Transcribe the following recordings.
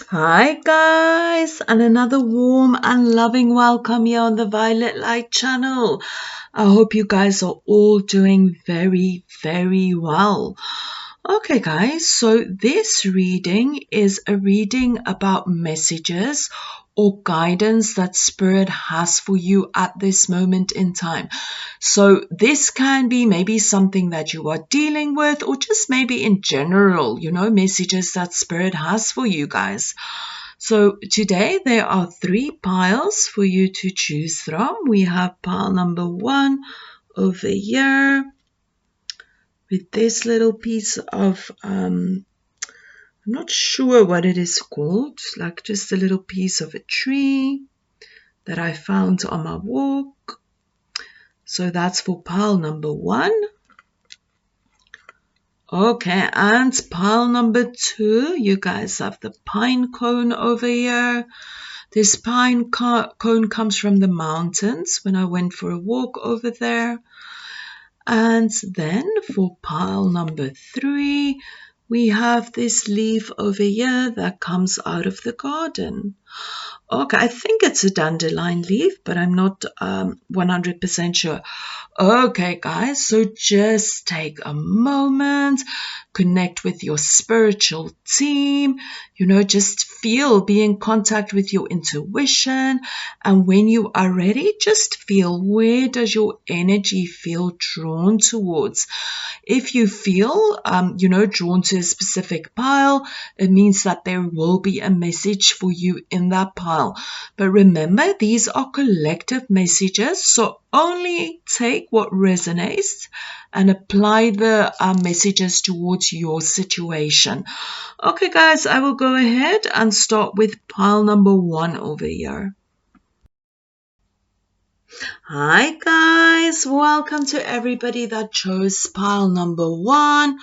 Hi guys, and another warm and loving welcome here on the Violet Light channel. I hope you guys are all doing very well. Okay guys, so this reading is a reading about messages or guidance that Spirit has for you at this moment in time. So this can be maybe something that you are dealing with, or just maybe in general, messages that Spirit has for you guys. So today there are 3 piles for you to choose from. We have pile number 1 over here with this little piece of I'm not sure what it is called, like just a little piece of a tree that I found on my walk. So that's for pile number 1. Okay, and pile number 2, you guys have the pine cone over here. This pine cone comes from the mountains when I went for a walk over there. And then for pile number 3, we have this leaf over here that comes out of the garden. Okay, I think it's a dandelion leaf, but I'm not 100% sure. Okay, guys, so just take a moment, connect with your spiritual team, just be in contact with your intuition. And when you are ready, just feel, where does your energy feel drawn towards? If you feel, drawn to a specific pile, it means that there will be a message for you in that pile. But remember, these are collective messages, so only take what resonates and apply the messages towards your situation. Okay, guys, I will go ahead and start with pile number 1 over here. Hi guys, welcome to everybody that chose pile number 1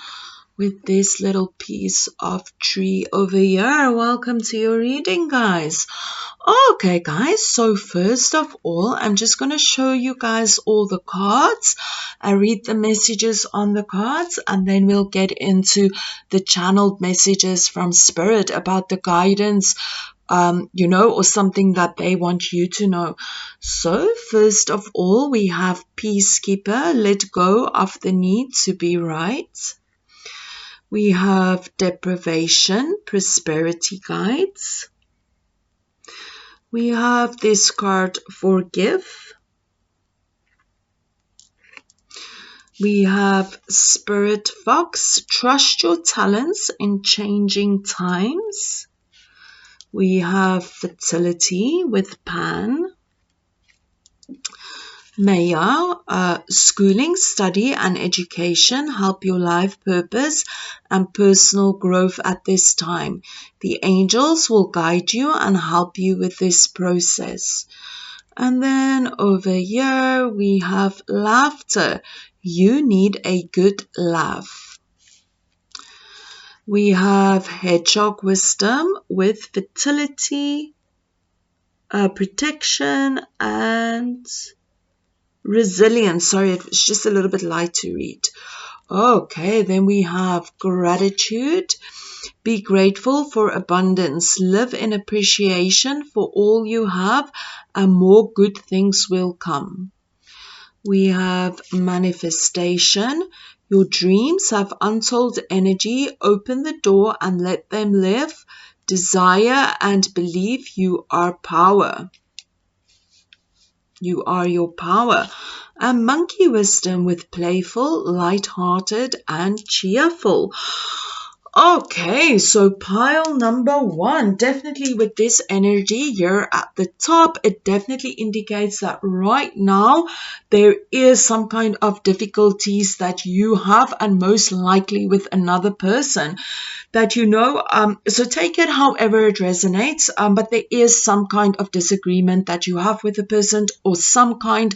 with this little piece of tree over here. Welcome to your reading, guys. Okay guys, so first of all, I'm just going to show you guys all the cards. I read the messages on the cards, and then we'll get into the channeled messages from Spirit about the guidance, or something that they want you to know. So first of all, we have Peacekeeper, let go of the need to be right. We have Deprivation, Prosperity Guides. We have this card, Forgive. We have Spirit Fox, trust your talents in changing times. We have Fertility with Pan. Maya, schooling, study and education help your life purpose and personal growth at this time. The angels will guide you and help you with this process. And then over here we have Laughter. You need a good laugh. We have Hedgehog Wisdom with Fertility, Protection and Resilience. Sorry, it was just a little bit light to read. Okay, then we have Gratitude. Be grateful for abundance. Live in appreciation for all you have, and more good things will come. We have Manifestation. Your dreams have untold energy. Open the door and let them live. Desire and believe you are power. You are your power. And Monkey Wisdom with Playful, Light-hearted and Cheerful. Okay, so pile number 1, definitely with this energy here at the top, it definitely indicates that right now there is some kind of difficulties that you have, and most likely with another person that so take it however it resonates, but there is some kind of disagreement that you have with the person, or some kind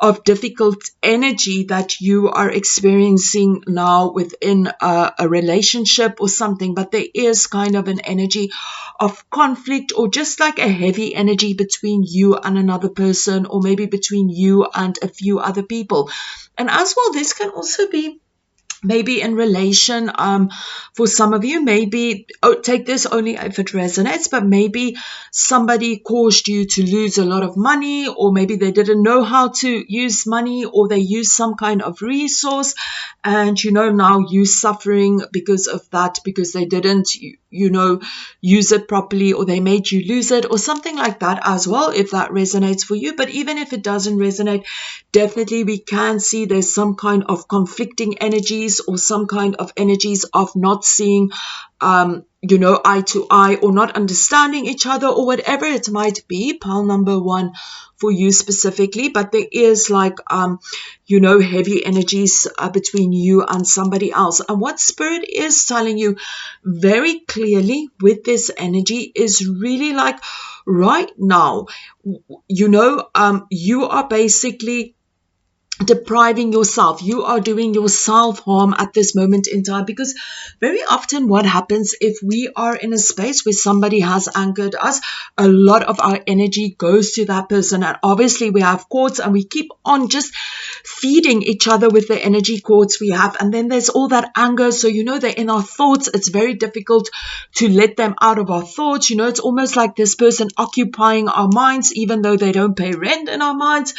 of difficult energy that you are experiencing now within a relationship or something, but there is kind of an energy of conflict, or just like a heavy energy between you and another person, or maybe between you and a few other people. And as well, this can also be maybe in relation, for some of you, maybe, take this only if it resonates, but maybe somebody caused you to lose a lot of money, or maybe they didn't know how to use money, or they used some kind of resource, and now you suffering because of that, because they didn't use it properly, or they made you lose it, or something like that as well, if that resonates for you. But even if it doesn't resonate, definitely we can see there's some kind of conflicting energies, or some kind of energies of not seeing eye to eye, or not understanding each other, or whatever it might be, pile number 1 for you specifically. But there is like heavy energies between you and somebody else. And what Spirit is telling you very clearly with this energy is really like, right now, you are basically depriving yourself. You are doing yourself harm at this moment in time, because very often what happens if we are in a space where somebody has angered us, a lot of our energy goes to that person, and obviously we have cords, and we keep on just feeding each other with the energy cords we have, and then there's all that anger. So they're in our thoughts. It's very difficult to let them out of our thoughts. It's almost like this person occupying our minds, even though they don't pay rent in our minds,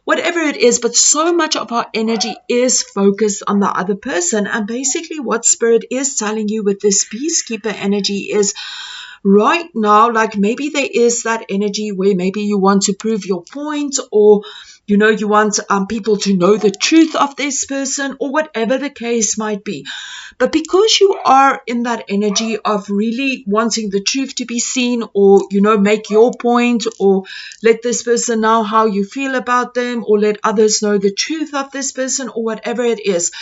whatever it is. But so much of our energy is focused on the other person. And basically what Spirit is telling you with this peacekeeper energy is, right now, like maybe there is that energy where maybe you want to prove your point, or you want people to know the truth of this person, or whatever the case might be. But because you are in that energy of really wanting the truth to be seen, or make your point, or let this person know how you feel about them, or let others know the truth of this person, or whatever it is,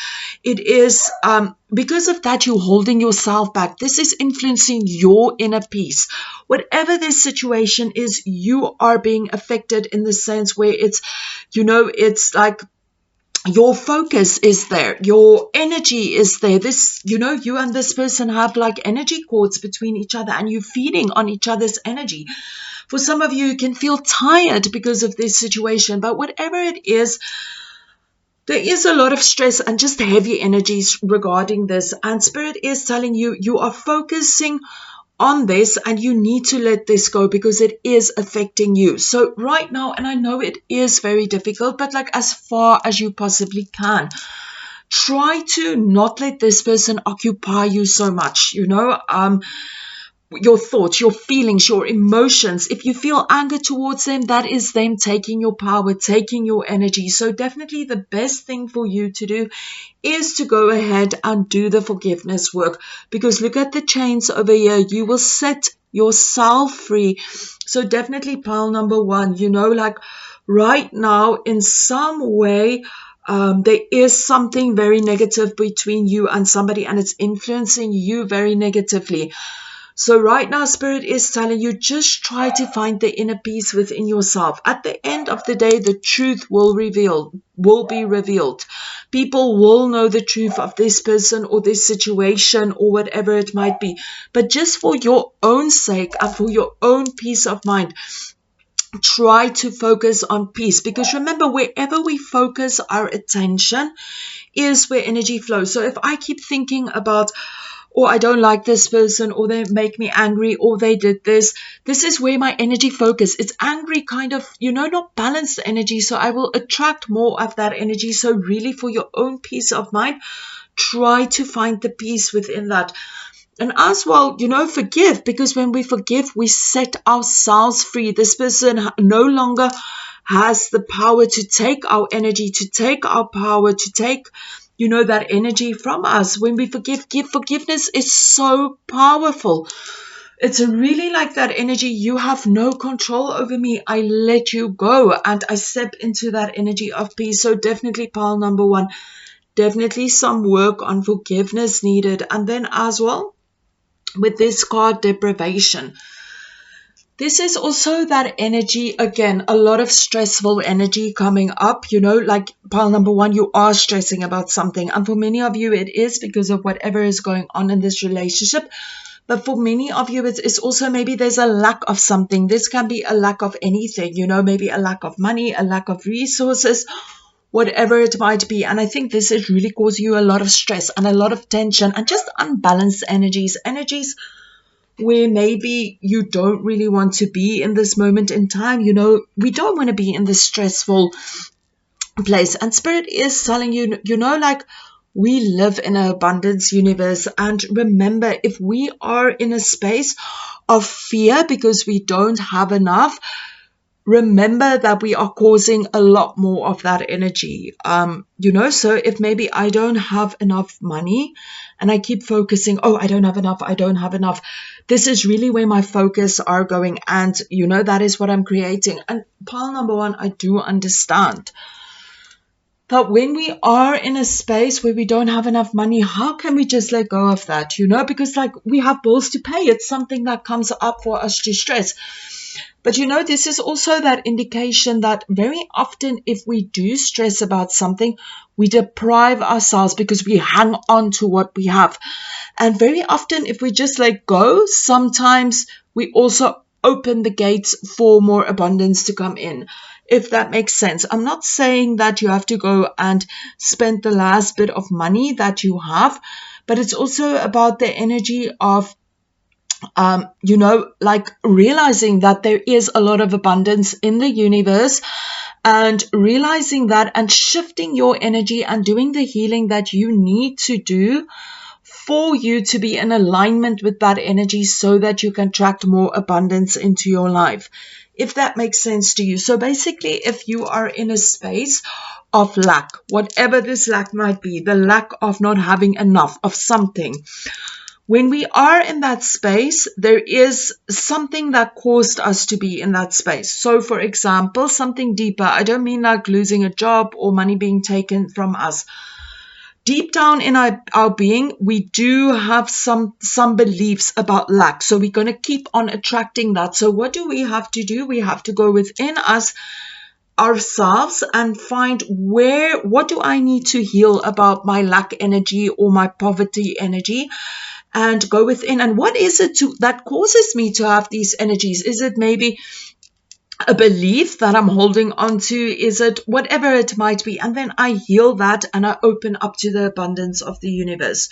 because of that, you're holding yourself back. This is influencing your inner peace. Whatever this situation is, you are being affected in the sense where it's like your focus is there, your energy is there. This, you and this person have like energy cords between each other, and you're feeding on each other's energy. For some of you, you can feel tired because of this situation, but whatever it is, there is a lot of stress and just heavy energies regarding this. And Spirit is telling you, you are focusing on this, and you need to let this go, because it is affecting you. So right now, and I know it is very difficult, but like as far as you possibly can, try to not let this person occupy you so much. Your thoughts, your feelings, your emotions. If you feel anger towards them, that is them taking your power, taking your energy. So definitely the best thing for you to do is to go ahead and do the forgiveness work, because look at the chains over here. You will set yourself free. So definitely pile number 1, like right now, in some way, there is something very negative between you and somebody, and it's influencing you very negatively. So right now, Spirit is telling you, just try to find the inner peace within yourself. At the end of the day, the truth will be revealed. People will know the truth of this person or this situation or whatever it might be. But just for your own sake and for your own peace of mind, try to focus on peace. Because remember, wherever we focus our attention is where energy flows. So if I keep thinking about, or I don't like this person, or they make me angry, or they did this. This is where my energy focus. It's angry, kind of, not balanced energy. So I will attract more of that energy. So really, for your own peace of mind, try to find the peace within that. And as well, forgive, because when we forgive, we set ourselves free. This person no longer has the power to take our energy, to take our power, to take that energy from us. When we forgiveness is so powerful. It's really like that energy. You have no control over me. I let you go, and I step into that energy of peace. So definitely pile number 1, definitely some work on forgiveness needed. And then as well, with this card, deprivation. This is also that energy, again, a lot of stressful energy coming up, like pile number 1, you are stressing about something. And for many of you, it is because of whatever is going on in this relationship. But for many of you, it's also maybe there's a lack of something. This can be a lack of anything, maybe a lack of money, a lack of resources, whatever it might be. And I think this is really causing you a lot of stress and a lot of tension and just unbalanced energies where maybe you don't really want to be in this moment in time. You know, we don't want to be in this stressful place. And Spirit is telling you, you know, like, we live in an abundance universe. And remember, if we are in a space of fear because we don't have enough, remember that we are causing a lot more of that energy. You know, so if maybe I don't have enough money and I keep focusing, oh, I don't have enough, this is really where my focus are going. And, you know, that is what I'm creating. And pile number one, I do understand. But when we are in a space where we don't have enough money, how can we just let go of that? You know, because like we have bills to pay. It's something that comes up for us to stress. But you know, this is also that indication that very often if we do stress about something, we deprive ourselves because we hang on to what we have. And very often if we just let go, sometimes we also open the gates for more abundance to come in, if that makes sense. I'm not saying that you have to go and spend the last bit of money that you have, but it's also about the energy of you know, like realizing that there is a lot of abundance in the universe, and realizing that and shifting your energy and doing the healing that you need to do for you to be in alignment with that energy so that you can attract more abundance into your life, if that makes sense to you. So basically, if you are in a space of lack, whatever this lack might be, the lack of not having enough of something, when we are in that space, there is something that caused us to be in that space. So for example, something deeper. I don't mean like losing a job or money being taken from us. Deep down in our being, we do have some beliefs about lack. So we're going to keep on attracting that. So what do we have to do? We have to go within ourselves and find what do I need to heal about my lack energy or my poverty energy, and go within. And what is it that causes me to have these energies? Is it maybe a belief that I'm holding on to? Is it whatever it might be? And then I heal that and I open up to the abundance of the universe.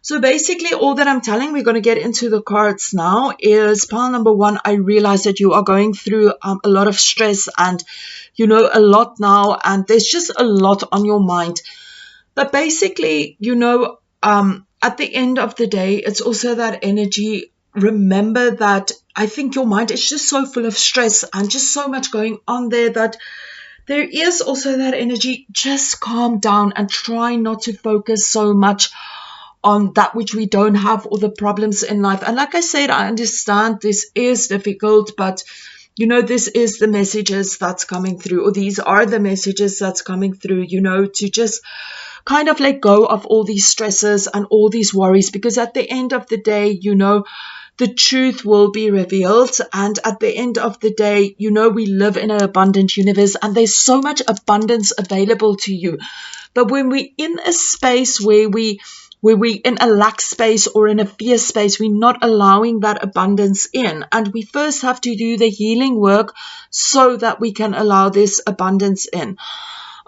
So basically all that I'm telling, we're going to get into the cards now, is pile number one. I realize that you are going through a lot of stress and, you know, a lot now, and there's just a lot on your mind. But basically, you know, at the end of the day, it's also that energy. Remember that I think your mind is just so full of stress and just so much going on there that there is also that energy. Just calm down and try not to focus so much on that which we don't have or the problems in life. And like I said, I understand this is difficult, but you know, this is the messages that's coming through, or these are the messages that's coming through, you know, to just kind of let go of all these stresses and all these worries, because at the end of the day, you know, the truth will be revealed. And at the end of the day, you know, we live in an abundant universe and there's so much abundance available to you. But when we're in a space where we in a lack space or in a fear space, we're not allowing that abundance in. And we first have to do the healing work so that we can allow this abundance in.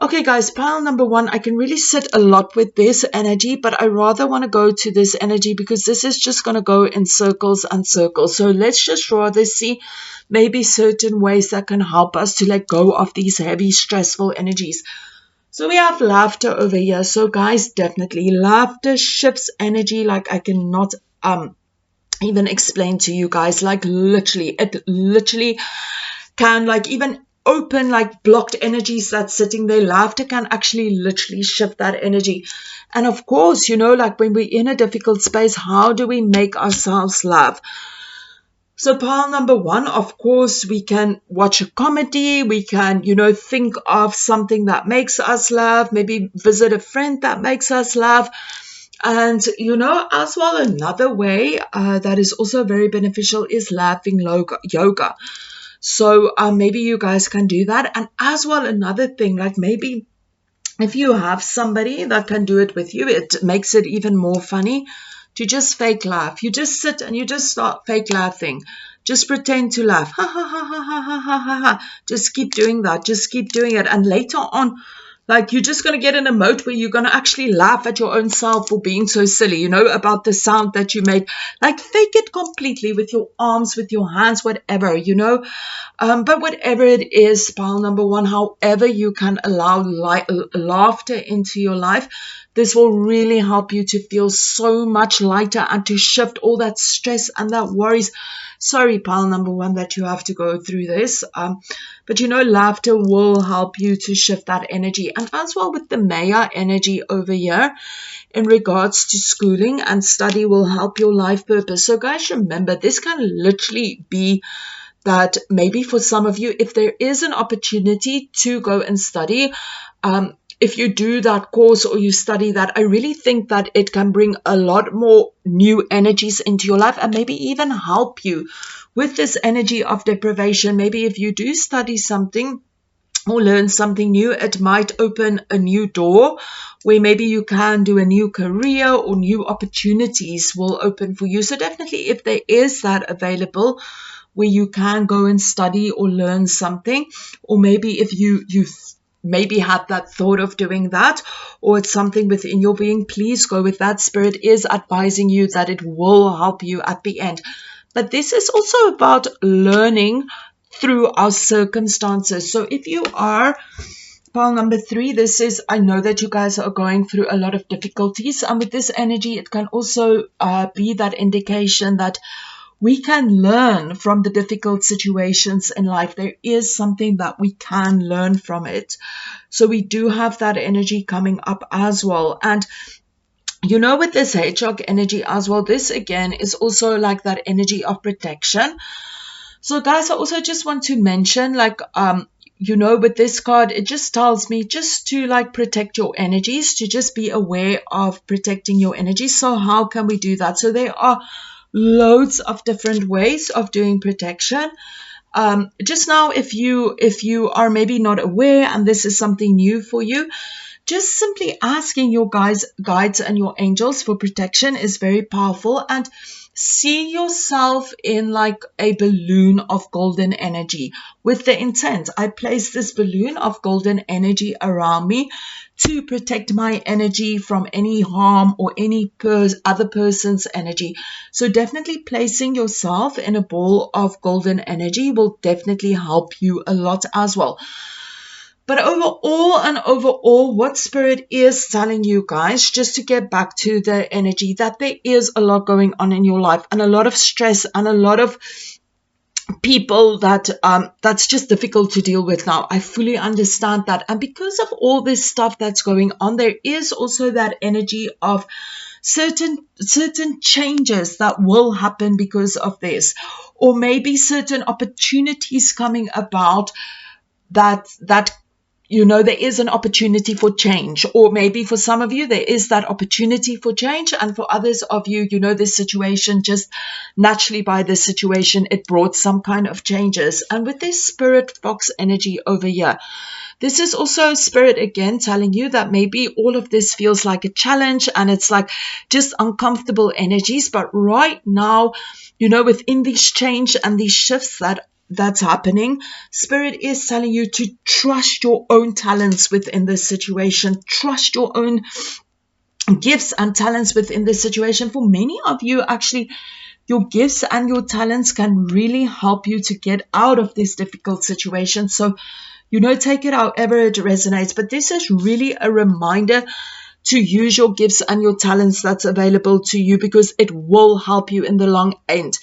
Okay, guys, pile number one, I can really sit a lot with this energy, but I rather want to go to this energy because this is just going to go in circles and circles. So let's just rather see maybe certain ways that can help us to let go of these heavy, stressful energies. So we have laughter over here. So guys, definitely laughter shifts energy like I cannot even explain to you guys. Like it literally can like even open like blocked energies that's sitting there. Laughter can actually literally shift that energy. And of course, you know, like when we're in a difficult space, how do we make ourselves laugh? So pile number one, of course, we can watch a comedy. We can, you know, think of something that makes us laugh, maybe visit a friend that makes us laugh. And, you know, as well, another way that is also very beneficial is laughing yoga. So maybe you guys can do that. And as well, another thing, like maybe if you have somebody that can do it with you, it makes it even more funny to just fake laugh. You just sit and you just start fake laughing. Just pretend to laugh. Ha, ha, ha, ha, ha, ha, ha, ha. Just keep doing that. Just keep doing it. And later on, Like, you're just going to get in a mode where you're going to actually laugh at your own self for being so silly, about the sound that you made. Like, fake it completely with your arms, with your hands, whatever, But whatever it is, pile number one, however you can allow laughter into your life, this will really help you to feel so much lighter and to shift all that stress and that worries. Sorry, pile number one, that you have to go through this. But laughter will help you to shift that energy. And as well with the Maya energy over here, in regards to schooling and study, will help your life purpose. So guys, remember, this can literally be that maybe for some of you, if there is an opportunity to go and study, if you do that course or you study that, I really think that it can bring a lot more new energies into your life and maybe even help you with this energy of deprivation. Maybe if you do study something or learn something new, it might open a new door where maybe you can do a new career or new opportunities will open for you. So definitely, if there is that available where you can go and study or learn something, or maybe if you've maybe had that thought of doing that, or it's something within your being, please go with that. Spirit is advising you that it will help you at the end. But this is also about learning through our circumstances. So if you are pile number 3, this is, I know that you guys are going through a lot of difficulties, and with this energy, it can also be that indication that we can learn from the difficult situations in life. There is something that we can learn from it. So we do have that energy coming up as well. And with this hedgehog energy as well, this again is also like that energy of protection. So guys, I also just want to mention, like, with this card, it just tells me just to like protect your energies, to just be aware of protecting your energies. So how can we do that? So there are loads of different ways of doing protection. Just now, if you are maybe not aware and this is something new for you, just simply asking your guides and your angels for protection is very powerful. And see yourself in like a balloon of golden energy with the intent, I place this balloon of golden energy around me to protect my energy from any harm or any other person's energy. So definitely placing yourself in a ball of golden energy will definitely help you a lot as well. But overall, what Spirit is telling you guys, just to get back to the energy, that there is a lot going on in your life and a lot of stress and a lot of people that's just difficult to deal with now. I fully understand that. And because of all this stuff that's going on, there is also that energy of certain changes that will happen because of this, or maybe certain opportunities coming about that there is an opportunity for change, or maybe for some of you there is that opportunity for change, and for others of you, this situation just naturally, by this situation, it brought some kind of changes. And with this Spirit Fox energy over here, this is also Spirit again telling you that maybe all of this feels like a challenge and it's like just uncomfortable energies. But right now, within these change and these shifts that's happening, Spirit is telling you to trust your own talents within this situation. Trust your own gifts and talents within this situation. For many of you, actually, your gifts and your talents can really help you to get out of this difficult situation. So, take it however it resonates. But this is really a reminder to use your gifts and your talents that's available to you, because it will help you in the long end.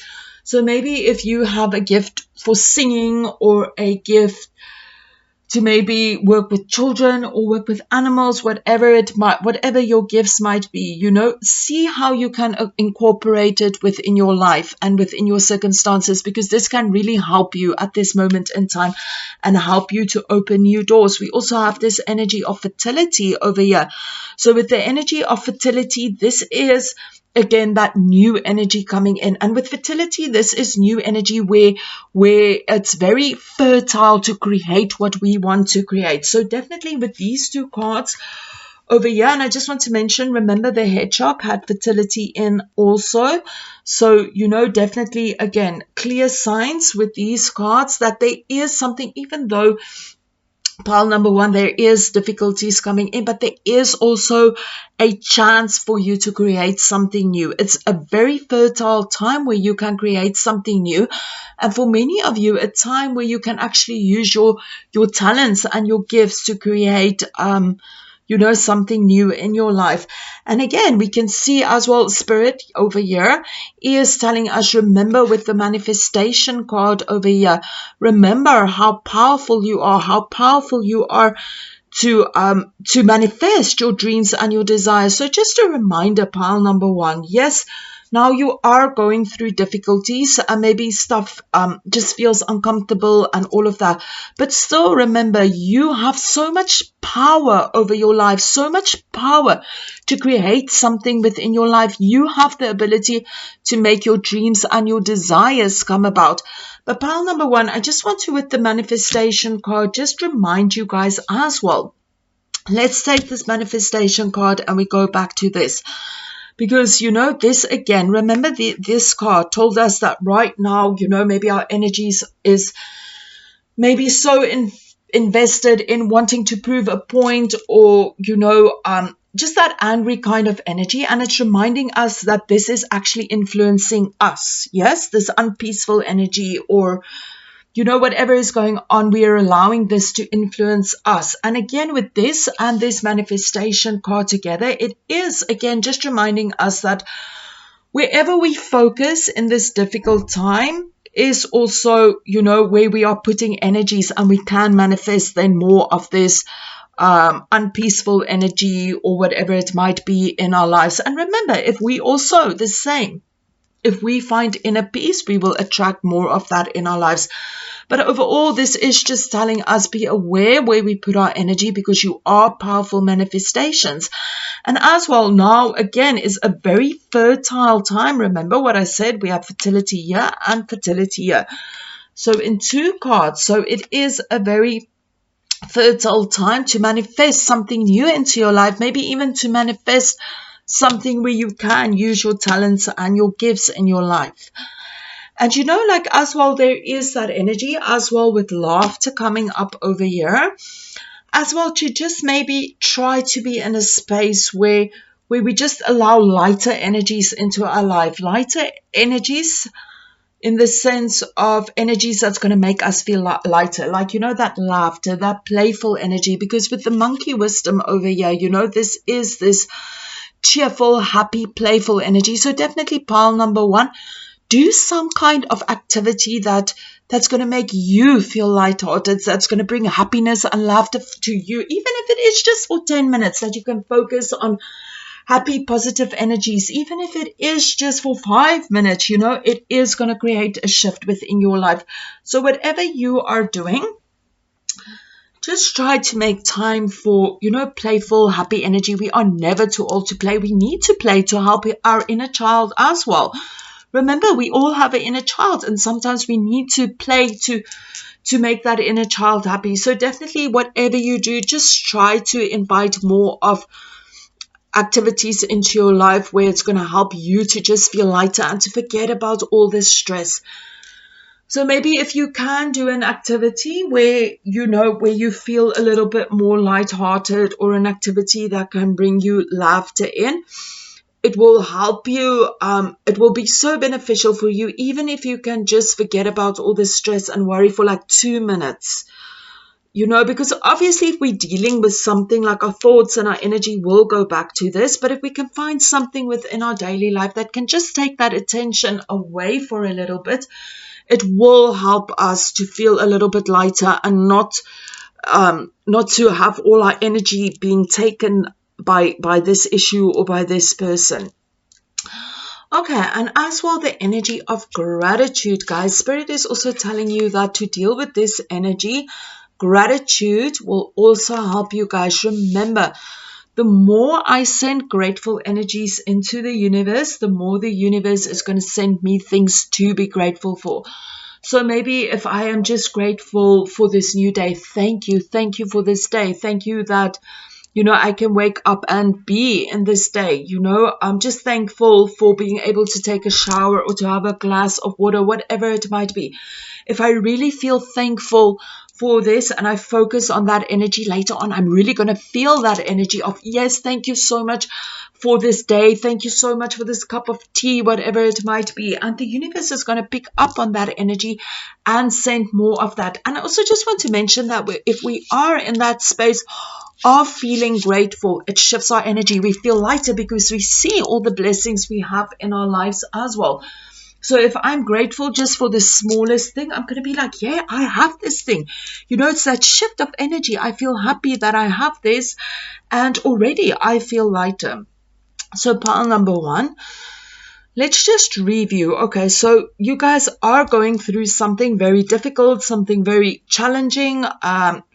So maybe if you have a gift for singing, or a gift to maybe work with children or work with animals, whatever your gifts might be, see how you can incorporate it within your life and within your circumstances, because this can really help you at this moment in time and help you to open new doors. We also have this energy of fertility over here. So with the energy of fertility, this is again that new energy coming in. And with fertility, this is new energy where it's very fertile to create what we want to create. So definitely with these two cards over here, and I just want to mention, remember the hedgehog had fertility in also. So, definitely again, clear signs with these cards that there is something, even though Pile number one, there is difficulties coming in, but there is also a chance for you to create something new. It's a very fertile time where you can create something new. And for many of you, a time where you can actually use your talents and your gifts to create something new in your life. And again, we can see as well, Spirit over here is telling us, remember with the manifestation card over here, remember how powerful you are to manifest your dreams and your desires. So just a reminder, pile number one, yes, now you are going through difficulties and maybe stuff just feels uncomfortable and all of that. But still remember, you have so much power over your life, so much power to create something within your life. You have the ability to make your dreams and your desires come about. But pile number one, I just want to, with the manifestation card, just remind you guys as well. Let's take this manifestation card and we go back to this. Because, this again, remember this card told us that right now, maybe our energies is maybe so invested in wanting to prove a point or, just that angry kind of energy. And it's reminding us that this is actually influencing us. Yes, this unpeaceful energy or whatever is going on, we are allowing this to influence us. And again, with this and this manifestation card together, it is, again, just reminding us that wherever we focus in this difficult time is also, where we are putting energies, and we can manifest then more of this unpeaceful energy or whatever it might be in our lives. And remember, if we also the same, if we find inner peace, we will attract more of that in our lives. But overall, this is just telling us, be aware where we put our energy, because you are powerful manifestations. And as well, now again is a very fertile time. Remember what I said, we have fertility here and fertility here. So in two cards, so it is a very fertile time to manifest something new into your life, maybe even to manifest something where you can use your talents and your gifts in your life. And as well, there is that energy as well with laughter coming up over here, as well, to just maybe try to be in a space where we just allow lighter energies into our life, lighter energies in the sense of energies that's going to make us feel lighter, like, that laughter, that playful energy. Because with the monkey wisdom over here, this is this cheerful, happy, playful energy. So definitely pile number one, do some kind of activity that's going to make you feel lighthearted, that's going to bring happiness and laughter to you, even if it is just for 10 minutes, that you can focus on happy, positive energies. Even if it is just for 5 minutes, it is going to create a shift within your life. So whatever you are doing, just try to make time for, playful, happy energy. We are never too old to play. We need to play to help our inner child as well. Remember, we all have an inner child, and sometimes we need to play to make that inner child happy. So definitely, whatever you do, just try to invite more of activities into your life where it's going to help you to just feel lighter and to forget about all this stress. So maybe if you can do an activity where, where you feel a little bit more lighthearted, or an activity that can bring you laughter in, it will help you. It will be so beneficial for you, even if you can just forget about all the stress and worry for like 2 minutes. Because obviously if we're dealing with something, like our thoughts and our energy will go back to this. But if we can find something within our daily life that can just take that attention away for a little bit, it will help us to feel a little bit lighter and not to have all our energy being taken by this issue or by this person. Okay, and as well, the energy of gratitude, guys. Spirit is also telling you that to deal with this energy, gratitude will also help you guys. Remember, the more I send grateful energies into the universe, the more the universe is going to send me things to be grateful for. So maybe if I am just grateful for this new day, thank you for this day. Thank you that, I can wake up and be in this day. I'm just thankful for being able to take a shower or to have a glass of water, whatever it might be. If I really feel thankful for this and I focus on that energy later on, I'm really going to feel that energy of, yes, thank you so much for this day. Thank you so much for this cup of tea, whatever it might be. And the universe is going to pick up on that energy and send more of that. And I also just want to mention that if we are in that space of feeling grateful, it shifts our energy. We feel lighter because we see all the blessings we have in our lives as well. So if I'm grateful just for the smallest thing, I'm going to be like, yeah, I have this thing. You know, it's that shift of energy. I feel happy that I have this, and already I feel lighter. So pile number 1, let's just review. Okay, so you guys are going through something very difficult, something very challenging.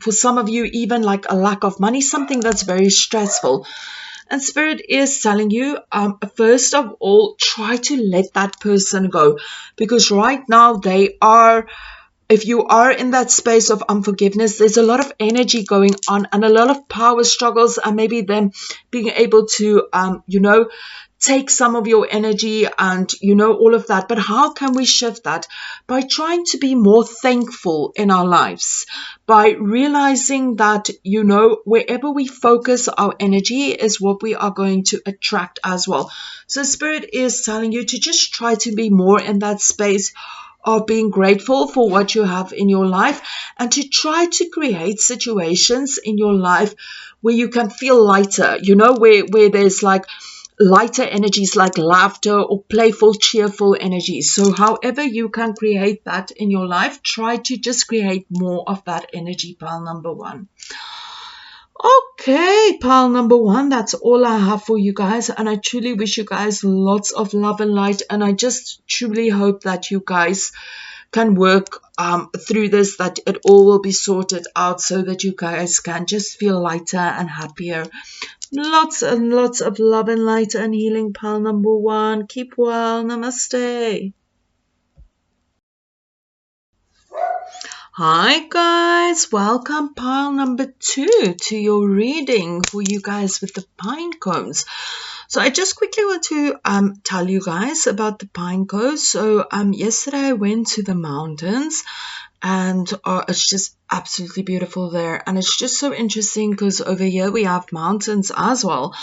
For some of you, even like a lack of money, something that's very stressful. And Spirit is telling you, first of all, try to let that person go. Because right now they are, if you are in that space of unforgiveness, there's a lot of energy going on and a lot of power struggles, and maybe them being able to, take some of your energy and, all of that. But how can we shift that? By trying to be more thankful in our lives, by realizing that, wherever we focus our energy is what we are going to attract as well. So Spirit is telling you to just try to be more in that space of being grateful for what you have in your life, and to try to create situations in your life where you can feel lighter, where there's like lighter energies like laughter or playful, cheerful energies. So however you can create that in your life, try to just create more of that energy, pile number 1. Okay, pile number 1, that's all I have for you guys. And I truly wish you guys lots of love and light. And I just truly hope that you guys can work through this, that it all will be sorted out so that you guys can just feel lighter and happier. Lots and lots of love and light and healing, pile number 1. Keep well. Namaste. Hi guys, welcome pile number 2 to your reading for you guys with the pine cones. So I just quickly want to tell you guys about the pine cones. So yesterday I went to the mountains, and it's just absolutely beautiful there. And it's just so interesting because over here we have mountains as well.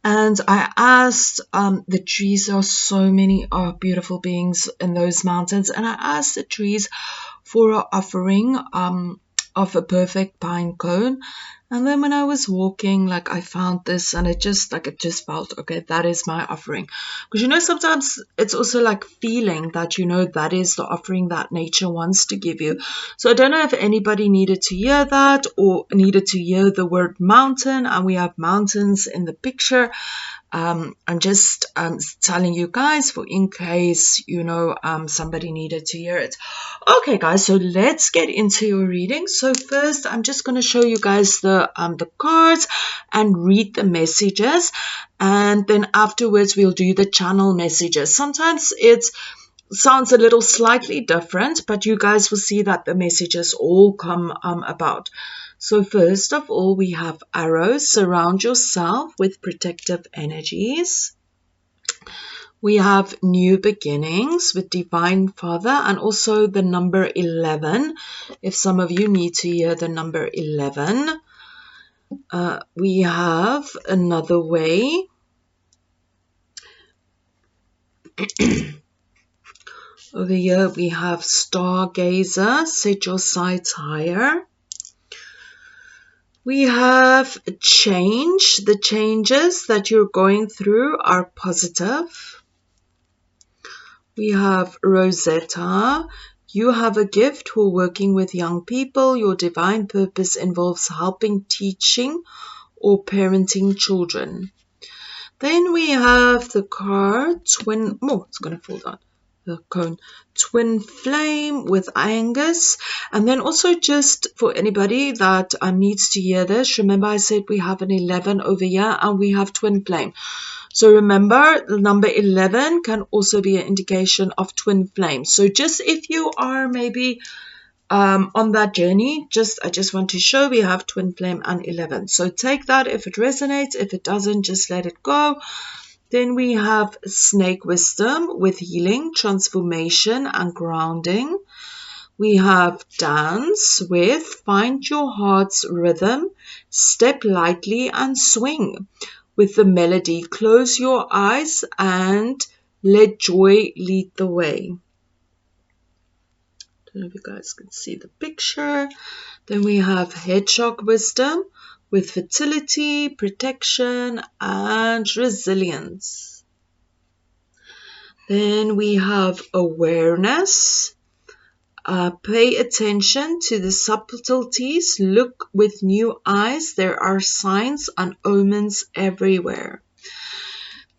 And I asked, the trees, are so many beautiful beings in those mountains, and I asked the trees for an offering of a perfect pine cone. And then when I was walking, I found this, and it just felt, okay, that is my offering. Because, sometimes it's also like feeling that, that is the offering that nature wants to give you. So I don't know if anybody needed to hear that or needed to hear the word mountain, and we have mountains in the picture. I'm just telling you guys for in case, somebody needed to hear it. Okay, guys, so let's get into your reading. So first, I'm just going to show you guys the cards and read the messages. And then afterwards, we'll do the channel messages. Sometimes it sounds a little slightly different, but you guys will see that the messages all come about. So first of all, we have arrows. Surround yourself with protective energies. We have new beginnings with Divine Father, and also the number 11. If some of you need to hear the number 11. We have another way. Over here we have Stargazer. Set your sights higher. We have change. The changes that you're going through are positive. We have Rosetta. You have a gift for working with young people. Your divine purpose involves helping, teaching, or parenting children. Then we have the card twin. Oh, it's going to fall down. The cone. Twin flame with Angus. And then also just for anybody that needs to hear this, remember I said we have an 11 over here and we have twin flame. So remember, the number 11 can also be an indication of twin flame. So just if you are maybe on that journey, I just want to show we have twin flame and 11. So take that if it resonates. If it doesn't, just let it go. Then we have snake wisdom with healing, transformation, and grounding. We have dance with find your heart's rhythm, step lightly and swing. With the melody, close your eyes and let joy lead the way. I don't know if you guys can see the picture. Then we have hedgehog wisdom with fertility, protection, and resilience. Then we have awareness. Pay attention to the subtleties. Look with new eyes. There are signs and omens everywhere.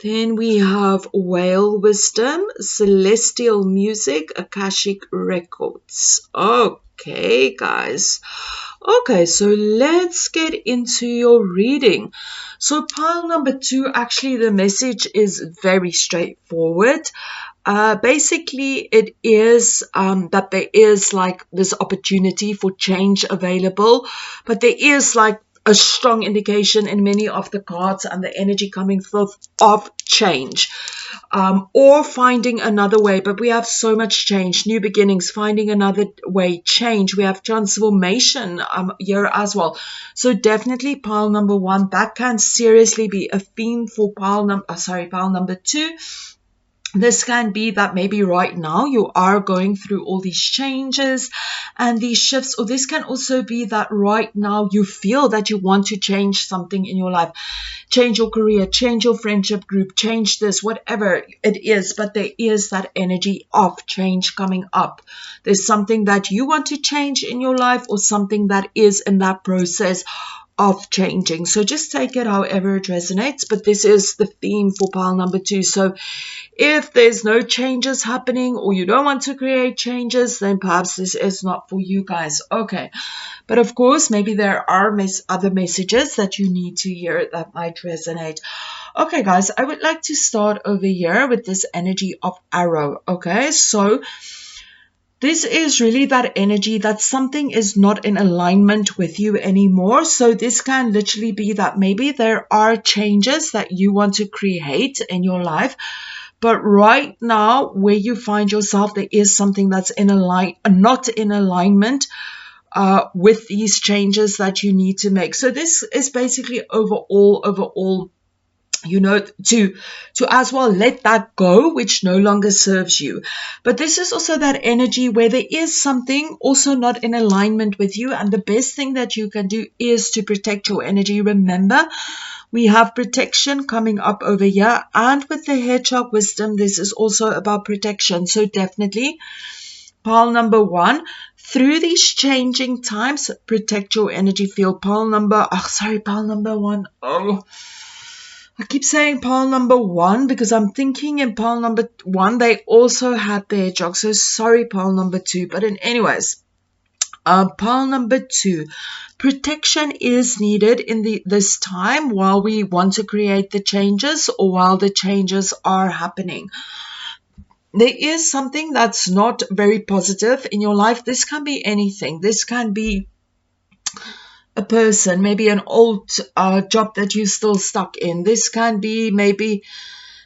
Then we have whale wisdom, celestial music, Akashic records. Okay, guys. Okay, so let's get into your reading. So pile number 2, actually the message is very straightforward. Basically, it is that there is like this opportunity for change available, but there is like a strong indication in many of the cards and the energy coming forth of change, or finding another way. But we have so much change, new beginnings, finding another way, change. We have transformation here as well. So definitely pile number 1, that can seriously be a theme for pile number 2. This can be that maybe right now you are going through all these changes and these shifts, or this can also be that right now you feel that you want to change something in your life, change your career, change your friendship group, change this, whatever it is, but there is that energy of change coming up. There's something that you want to change in your life or something that is in that process of changing. So just take it however it resonates, but this is the theme for pile number 2. So if there's no changes happening or you don't want to create changes, then perhaps this is not for you guys. Okay, but of course maybe there are other messages that you need to hear that might resonate. Okay guys, I would like to start over here with this energy of arrow. Okay, so this is really that energy that something is not in alignment with you anymore. So this can literally be that maybe there are changes that you want to create in your life, but right now where you find yourself, there is something that's not in alignment with these changes that you need to make. So this is basically overall, you know, to as well let that go which no longer serves you. But this is also that energy where there is something also not in alignment with you, and the best thing that you can do is to protect your energy. Remember, we have protection coming up over here, and with the hedgehog wisdom, this is also about protection. So definitely pile number 1, through these changing times, protect your energy field. Pile number 1. I keep saying pile number 1 because I'm thinking in pile number 1 they also had the hedgehog. So sorry, pile number 2. But anyways, pile number 2, protection is needed in this time while we want to create the changes or while the changes are happening. There is something that's not very positive in your life. This can be anything. This can be a person, maybe an old job that you're still stuck in. This can be maybe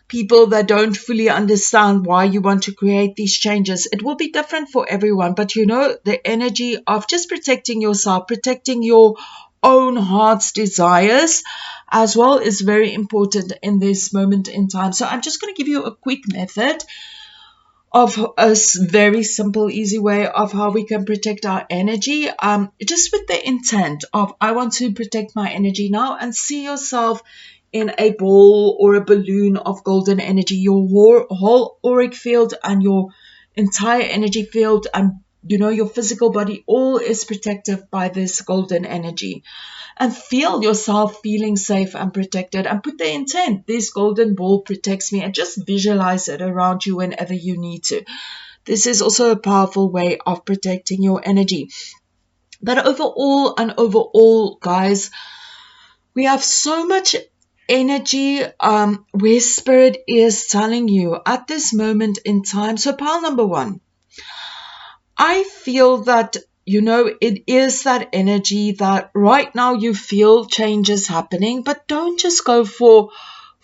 people that don't fully understand why you want to create these changes. It will be different for everyone, but you know, the energy of just protecting yourself, protecting your own heart's desires as well is very important in this moment in time. So I'm just going to give you a quick method of a very simple, easy way of how we can protect our energy, just with the intent of I want to protect my energy now, and see yourself in a ball or a balloon of golden energy. Your whole auric field and your entire energy field and your physical body all is protected by this golden energy. And feel yourself feeling safe and protected, and put the intent, this golden ball protects me, and just visualize it around you whenever you need to. This is also a powerful way of protecting your energy. But overall, guys, we have so much energy where spirit is telling you at this moment in time. So pile number 1, I feel that it is that energy that right now you feel change is happening, but don't just go for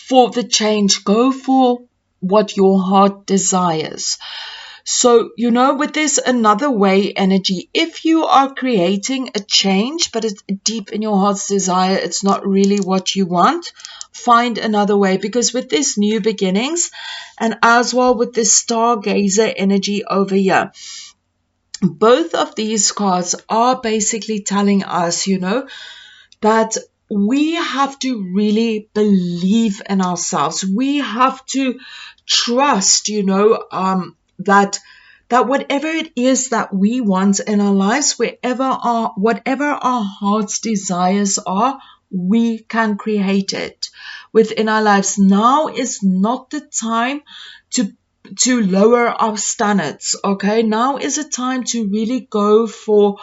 the change. Go for what your heart desires. So, you know, with this another way energy, if you are creating a change, but it's deep in your heart's desire, it's not really what you want, find another way. Because with this new beginnings, and as well with this stargazer energy over here, both of these cards are basically telling us, you know, that we have to really believe in ourselves. We have to trust, you know, that whatever it is that we want in our lives, whatever our heart's desires are, we can create it within our lives. Now is not the time to lower our standards. Okay, now is a time to really go for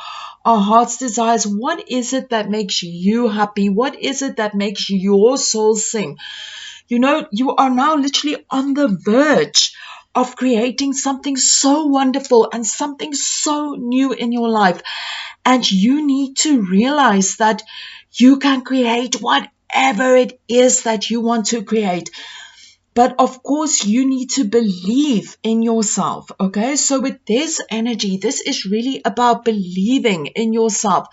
our heart's desires. What is it that makes you happy? What is it that makes your soul sing? You know, you are now literally on the verge of creating something so wonderful and something so new in your life. And you need to realize that you can create whatever it is that you want to create. But of course, you need to believe in yourself. Okay, so with this energy, this is really about believing in yourself.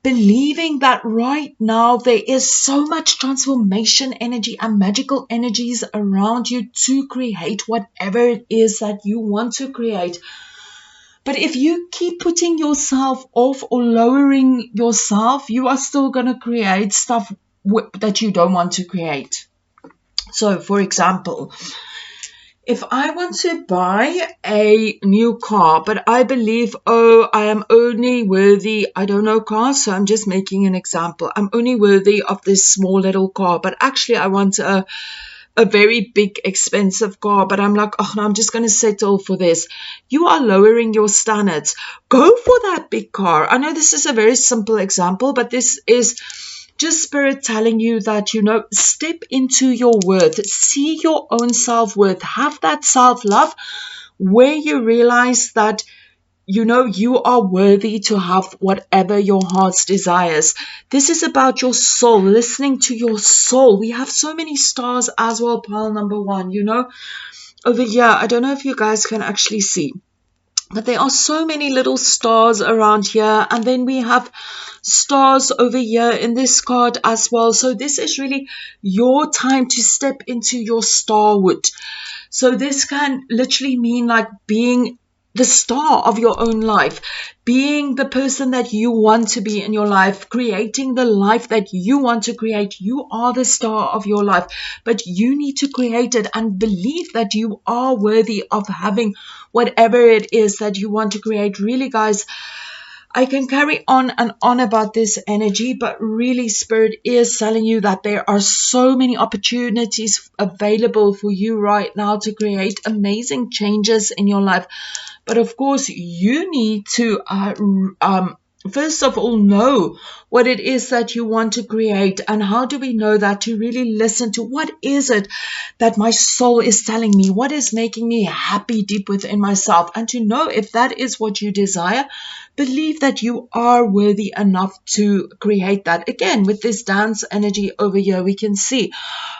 Believing that right now there is so much transformation energy and magical energies around you to create whatever it is that you want to create. But if you keep putting yourself off or lowering yourself, you are still going to create stuff that you don't want to create. So, for example, if I want to buy a new car, but I believe, I am only worthy, I don't know cars, so I'm just making an example. I'm only worthy of this small little car, but actually I want a very big, expensive car, but I'm like, oh, no, I'm just going to settle for this. You are lowering your standards. Go for that big car. I know this is a very simple example, but this is just spirit telling you that, you know, step into your worth, see your own self-worth, have that self-love where you realize that, you know, you are worthy to have whatever your heart's desires. This is about your soul, listening to your soul. We have so many stars as well, pile number 1, you know, over here. I don't know if you guys can actually see, but there are so many little stars around here. And then we have stars over here in this card as well. So this is really your time to step into your starwood. So this can literally mean like being the star of your own life, being the person that you want to be in your life, creating the life that you want to create. You are the star of your life, but you need to create it and believe that you are worthy of having whatever it is that you want to create. Really, guys, I can carry on and on about this energy, but really Spirit is telling you that there are so many opportunities available for you right now to create amazing changes in your life. But of course, you need to first of all know what it is that you want to create. And how do we know that? To really listen to what is it that my soul is telling me, what is making me happy deep within myself, and to know if that is what you desire. Believe that you are worthy enough to create that. Again, with this dance energy over here, we can see,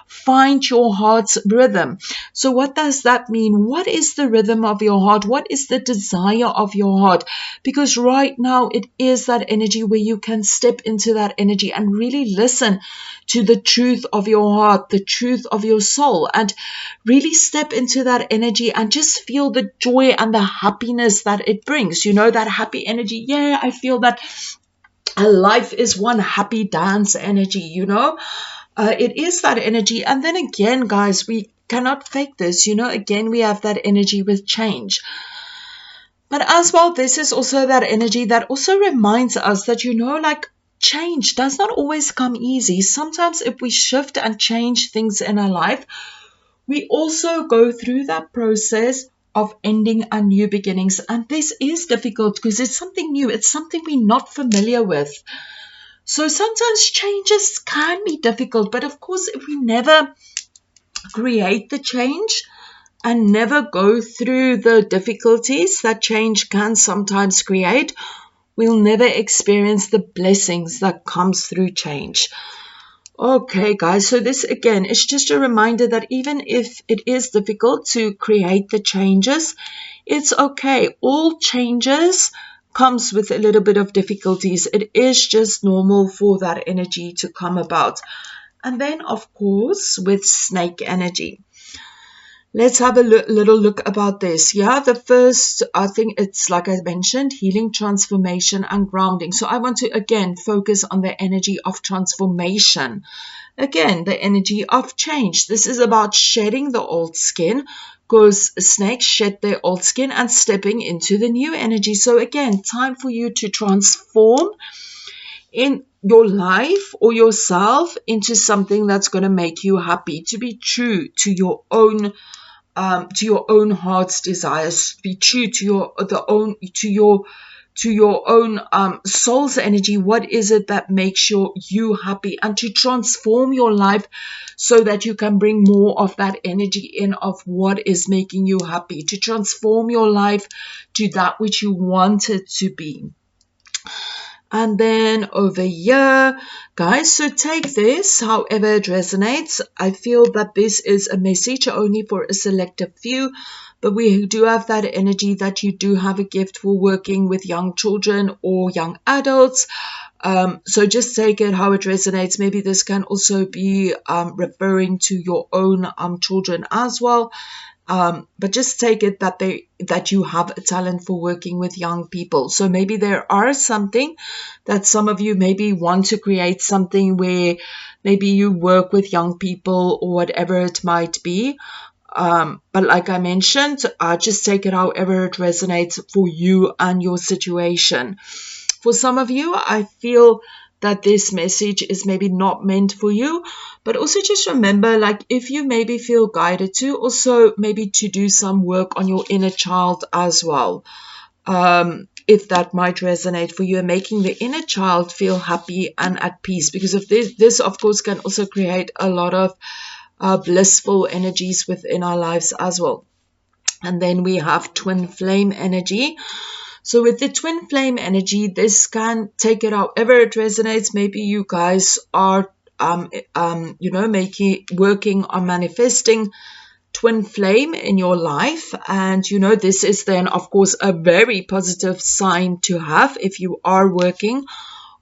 find your heart's rhythm. So what does that mean? What is the rhythm of your heart? What is the desire of your heart? Because right now it is that energy where you can step into that energy and really listen to the truth of your heart, the truth of your soul, and really step into that energy and just feel the joy and the happiness that it brings. You know, that happy energy. Yeah, I feel that life is one happy dance energy, you know. It is that energy. And then again, guys, we cannot fake this. You know, again, we have that energy with change. But as well, this is also that energy that also reminds us that, you know, like, change does not always come easy. Sometimes if we shift and change things in our life, we also go through that process of ending and new beginnings. And this is difficult because it's something new. It's something we're not familiar with. So sometimes changes can be difficult. But of course, if we never create the change and never go through the difficulties that change can sometimes create, we'll never experience the blessings that comes through change. Okay, guys, so this again is just a reminder that even if it is difficult to create the changes, it's okay. All changes comes with a little bit of difficulties. It is just normal for that energy to come about. And then, of course, with snake energy. Let's have a little look about this. Yeah, the first, I think it's like I mentioned, healing, transformation, and grounding. So I want to again focus on the energy of transformation. Again, the energy of change. This is about shedding the old skin because snakes shed their old skin and stepping into the new energy. So again, time for you to transform in your life or yourself into something that's going to make you happy, to be true to your own heart's desires, be true to your own soul's energy. What is it that makes you happy, and to transform your life so that you can bring more of that energy in of what is making you happy, to transform your life to that which you want it to be. And then over here, guys, so take this however it resonates. I feel that this is a message only for a selective few, but we do have that energy that you do have a gift for working with young children or young adults. So just take it how it resonates. Maybe this can also be referring to your own children as well. But just take it that you have a talent for working with young people. So maybe there are something that some of you maybe want to create something where maybe you work with young people or whatever it might be. But like I mentioned, just take it however it resonates for you and your situation. For some of you, I feel that this message is maybe not meant for you, but also just remember, like, if you maybe feel guided to, also maybe to do some work on your inner child as well, if that might resonate for you, and making the inner child feel happy and at peace, because of this of course can also create a lot of blissful energies within our lives as well. And then we have twin flame energy. So with the twin flame energy, this can take it however it resonates. Maybe you guys are, working on manifesting twin flame in your life. And, this is then, of course, a very positive sign to have if you are working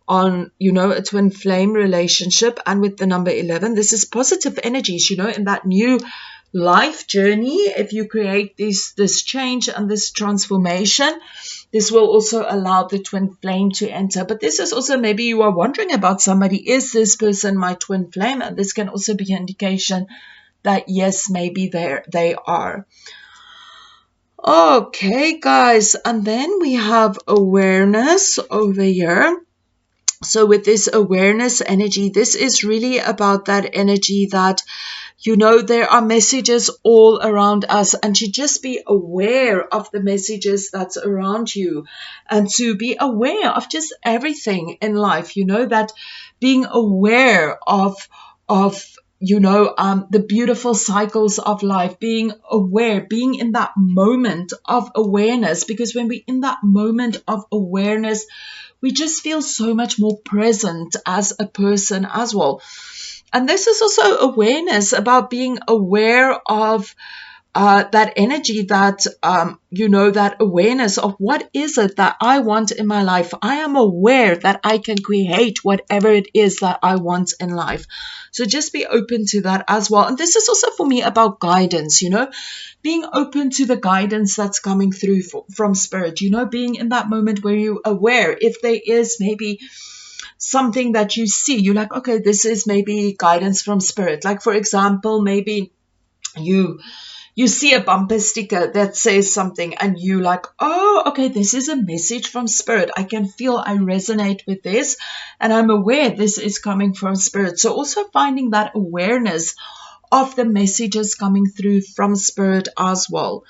on, a twin flame relationship. And with the number 11, this is positive energies, in that new life journey. If you create this change and this transformation, this will also allow the twin flame to enter. But this is also, maybe you are wondering about somebody, is this person my twin flame? And this can also be an indication that yes, maybe they are. Okay, guys, and then we have awareness over here. So with this awareness energy, this is really about that energy that, there are messages all around us, and to just be aware of the messages that's around you, and to be aware of just everything in life, that being aware of the beautiful cycles of life, being aware, being in that moment of awareness, because when we're in that moment of awareness, we just feel so much more present as a person as well. And this is also awareness about being aware of that energy, that, that awareness of what is it that I want in my life. I am aware that I can create whatever it is that I want in life. So just be open to that as well. And this is also for me about guidance, being open to the guidance that's coming through from spirit, being in that moment where you're aware if there is maybe something that you see, you're like, okay, this is maybe guidance from spirit. Like, for example, maybe you see a bumper sticker that says something and you like, oh, okay, this is a message from spirit. I can feel I resonate with this and I'm aware this is coming from spirit. So also finding that awareness of the messages coming through from spirit as well.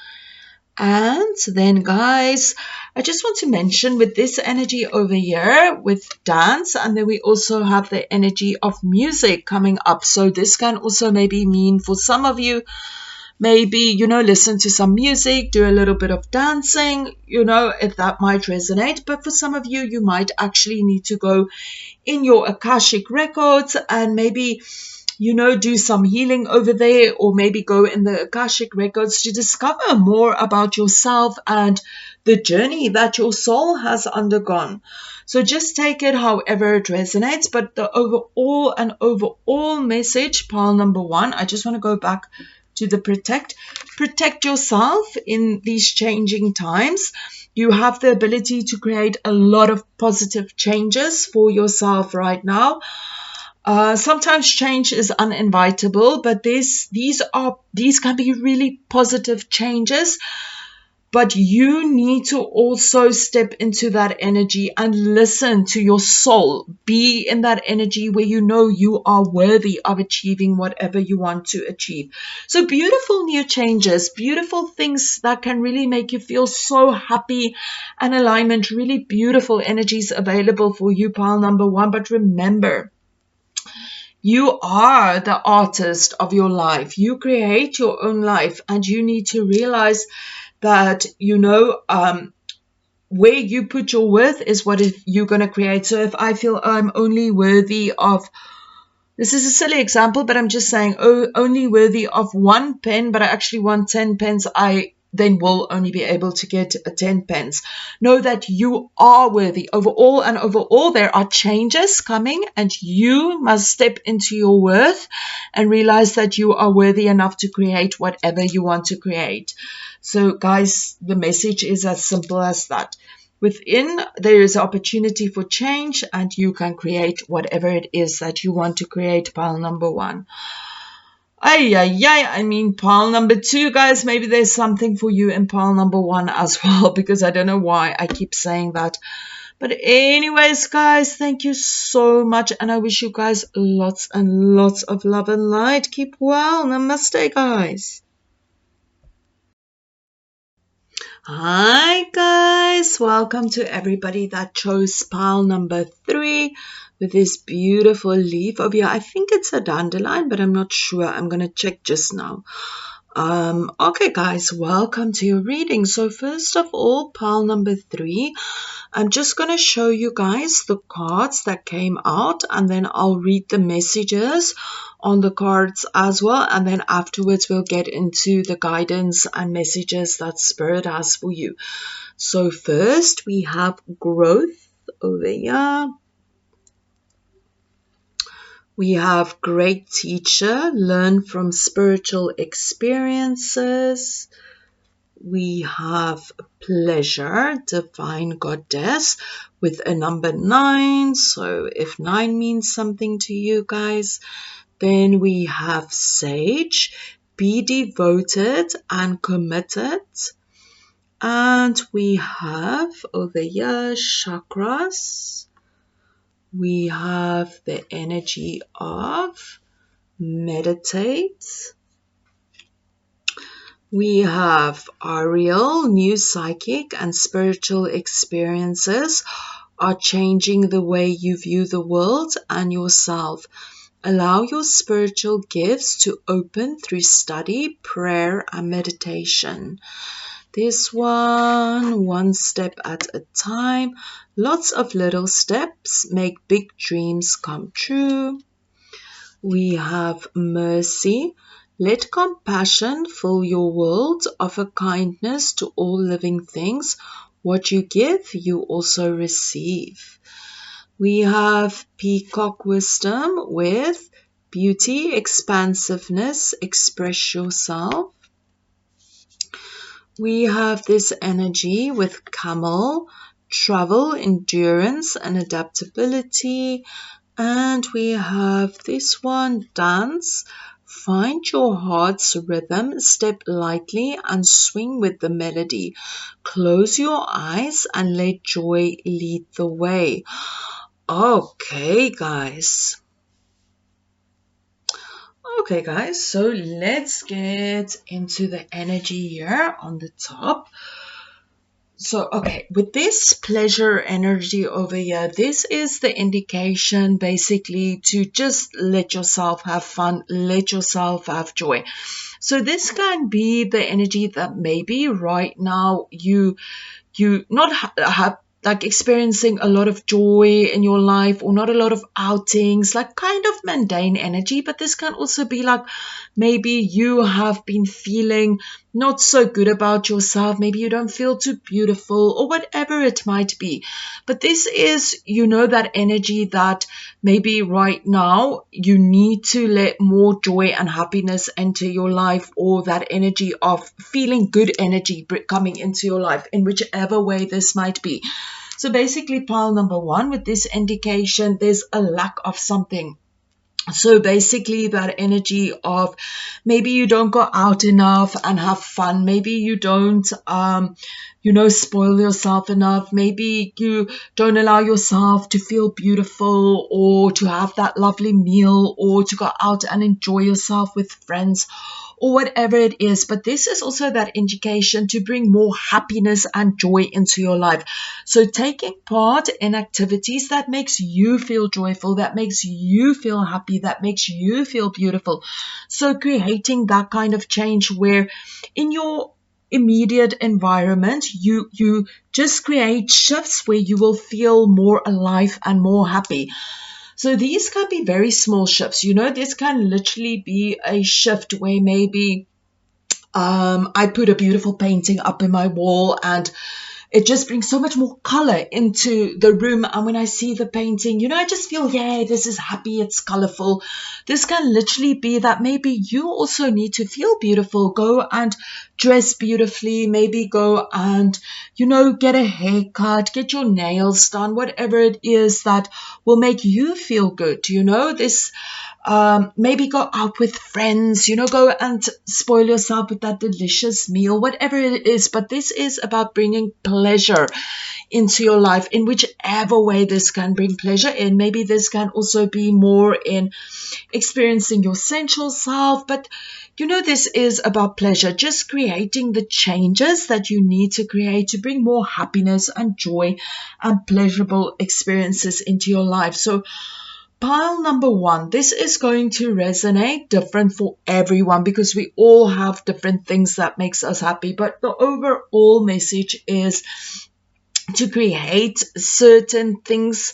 And then, guys, I just want to mention with this energy over here with dance, and then we also have the energy of music coming up. So this can also maybe mean for some of you, maybe, listen to some music, do a little bit of dancing, if that might resonate. But for some of you, you might actually need to go in your Akashic records and maybe, do some healing over there, or maybe go in the Akashic records to discover more about yourself and the journey that your soul has undergone. So just take it however it resonates. But the overall message, pile number 1, I just want to go back to the protect yourself in these changing times. You have the ability to create a lot of positive changes for yourself right now. Sometimes change is uninvitable, but these can be really positive changes. But you need to also step into that energy and listen to your soul. Be in that energy where you know you are worthy of achieving whatever you want to achieve. So beautiful new changes, beautiful things that can really make you feel so happy and alignment, really beautiful energies available for you, pile number 1. But remember, you are the artist of your life. You create your own life, and you need to realize that, where you put your worth is what you're going to create. So if I feel I'm only worthy of, this is a silly example, but I'm just saying, only worthy of 1 pen, but I actually want 10 pens, I then will only be able to get 10 pens. Know that you are worthy. Overall, there are changes coming, and you must step into your worth and realize that you are worthy enough to create whatever you want to create. So guys, the message is as simple as that. Within, there is opportunity for change, and you can create whatever it is that you want to create, pile number 1. I mean, pile number 2, guys, maybe there's something for you in pile number 1 as well, because I don't know why I keep saying that. But anyways, guys, thank you so much, and I wish you guys lots and lots of love and light. Keep well. Namaste, guys. Hi guys, welcome to everybody that chose pile number 3 with this beautiful leaf over here. I think it's a dandelion, but I'm not sure. I'm going to check just now. Okay guys, welcome to your reading. So first of all, pile number 3, I'm just going to show you guys the cards that came out, and then I'll read the messages on the cards as well, and then afterwards we'll get into the guidance and messages that Spirit has for you. So first we have growth over here. We have great teacher, learn from spiritual experiences. We have pleasure, divine goddess, with a number 9. So if 9 means something to you guys, then we have sage, be devoted and committed. And we have over here chakras. We have the energy of meditate. We have Ariel, new psychic and spiritual experiences are changing the way you view the world and yourself. Allow your spiritual gifts to open through study, prayer, and meditation. This one step at a time. Lots of little steps make big dreams come true. We have mercy. Let compassion fill your world. Offer kindness to all living things. What you give, you also receive. We have peacock wisdom with beauty, expansiveness, express yourself. We have this energy with camel, travel, endurance, and adaptability. And we have this one, dance. Find your heart's rhythm, step lightly and swing with the melody. Close your eyes and let joy lead the way. Okay, guys. Okay, guys, so let's get into the energy here on the top. So, okay, with this pleasure energy over here, this is the indication basically to just let yourself have fun, let yourself have joy. So this can be the energy that maybe right now you not have like experiencing a lot of joy in your life, or not a lot of outings, like kind of mundane energy. But this can also be like maybe you have been feeling not so good about yourself, maybe you don't feel too beautiful, or whatever it might be. But this is, that energy that maybe right now you need to let more joy and happiness enter your life, or that energy of feeling good energy coming into your life in whichever way this might be. So basically, pile number one, with this indication, there's a lack of something. So basically that energy of maybe you don't go out enough and have fun. Maybe you don't, spoil yourself enough. Maybe you don't allow yourself to feel beautiful, or to have that lovely meal, or to go out and enjoy yourself with friends, or whatever it is. But this is also that indication to bring more happiness and joy into your life. So taking part in activities that makes you feel joyful, that makes you feel happy, that makes you feel beautiful. So creating that kind of change where in your immediate environment, you just create shifts where you will feel more alive and more happy. So these can be very small shifts. This can literally be a shift where maybe I put a beautiful painting up in my wall, and it just brings so much more color into the room. And when I see the painting, I just feel, yeah, this is happy, it's colorful. This can literally be that maybe you also need to feel beautiful. Go and dress beautifully, maybe go and, get a haircut, get your nails done, whatever it is that will make you feel good. This maybe go out with friends, go and spoil yourself with that delicious meal, whatever it is. But this is about bringing pleasure into your life in whichever way this can bring pleasure in. Maybe this can also be more in experiencing your sensual self. But this is about pleasure, just creating the changes that you need to create to bring more happiness and joy and pleasurable experiences into your life. So pile number one, this is going to resonate different for everyone because we all have different things that makes us happy. But the overall message is to create certain things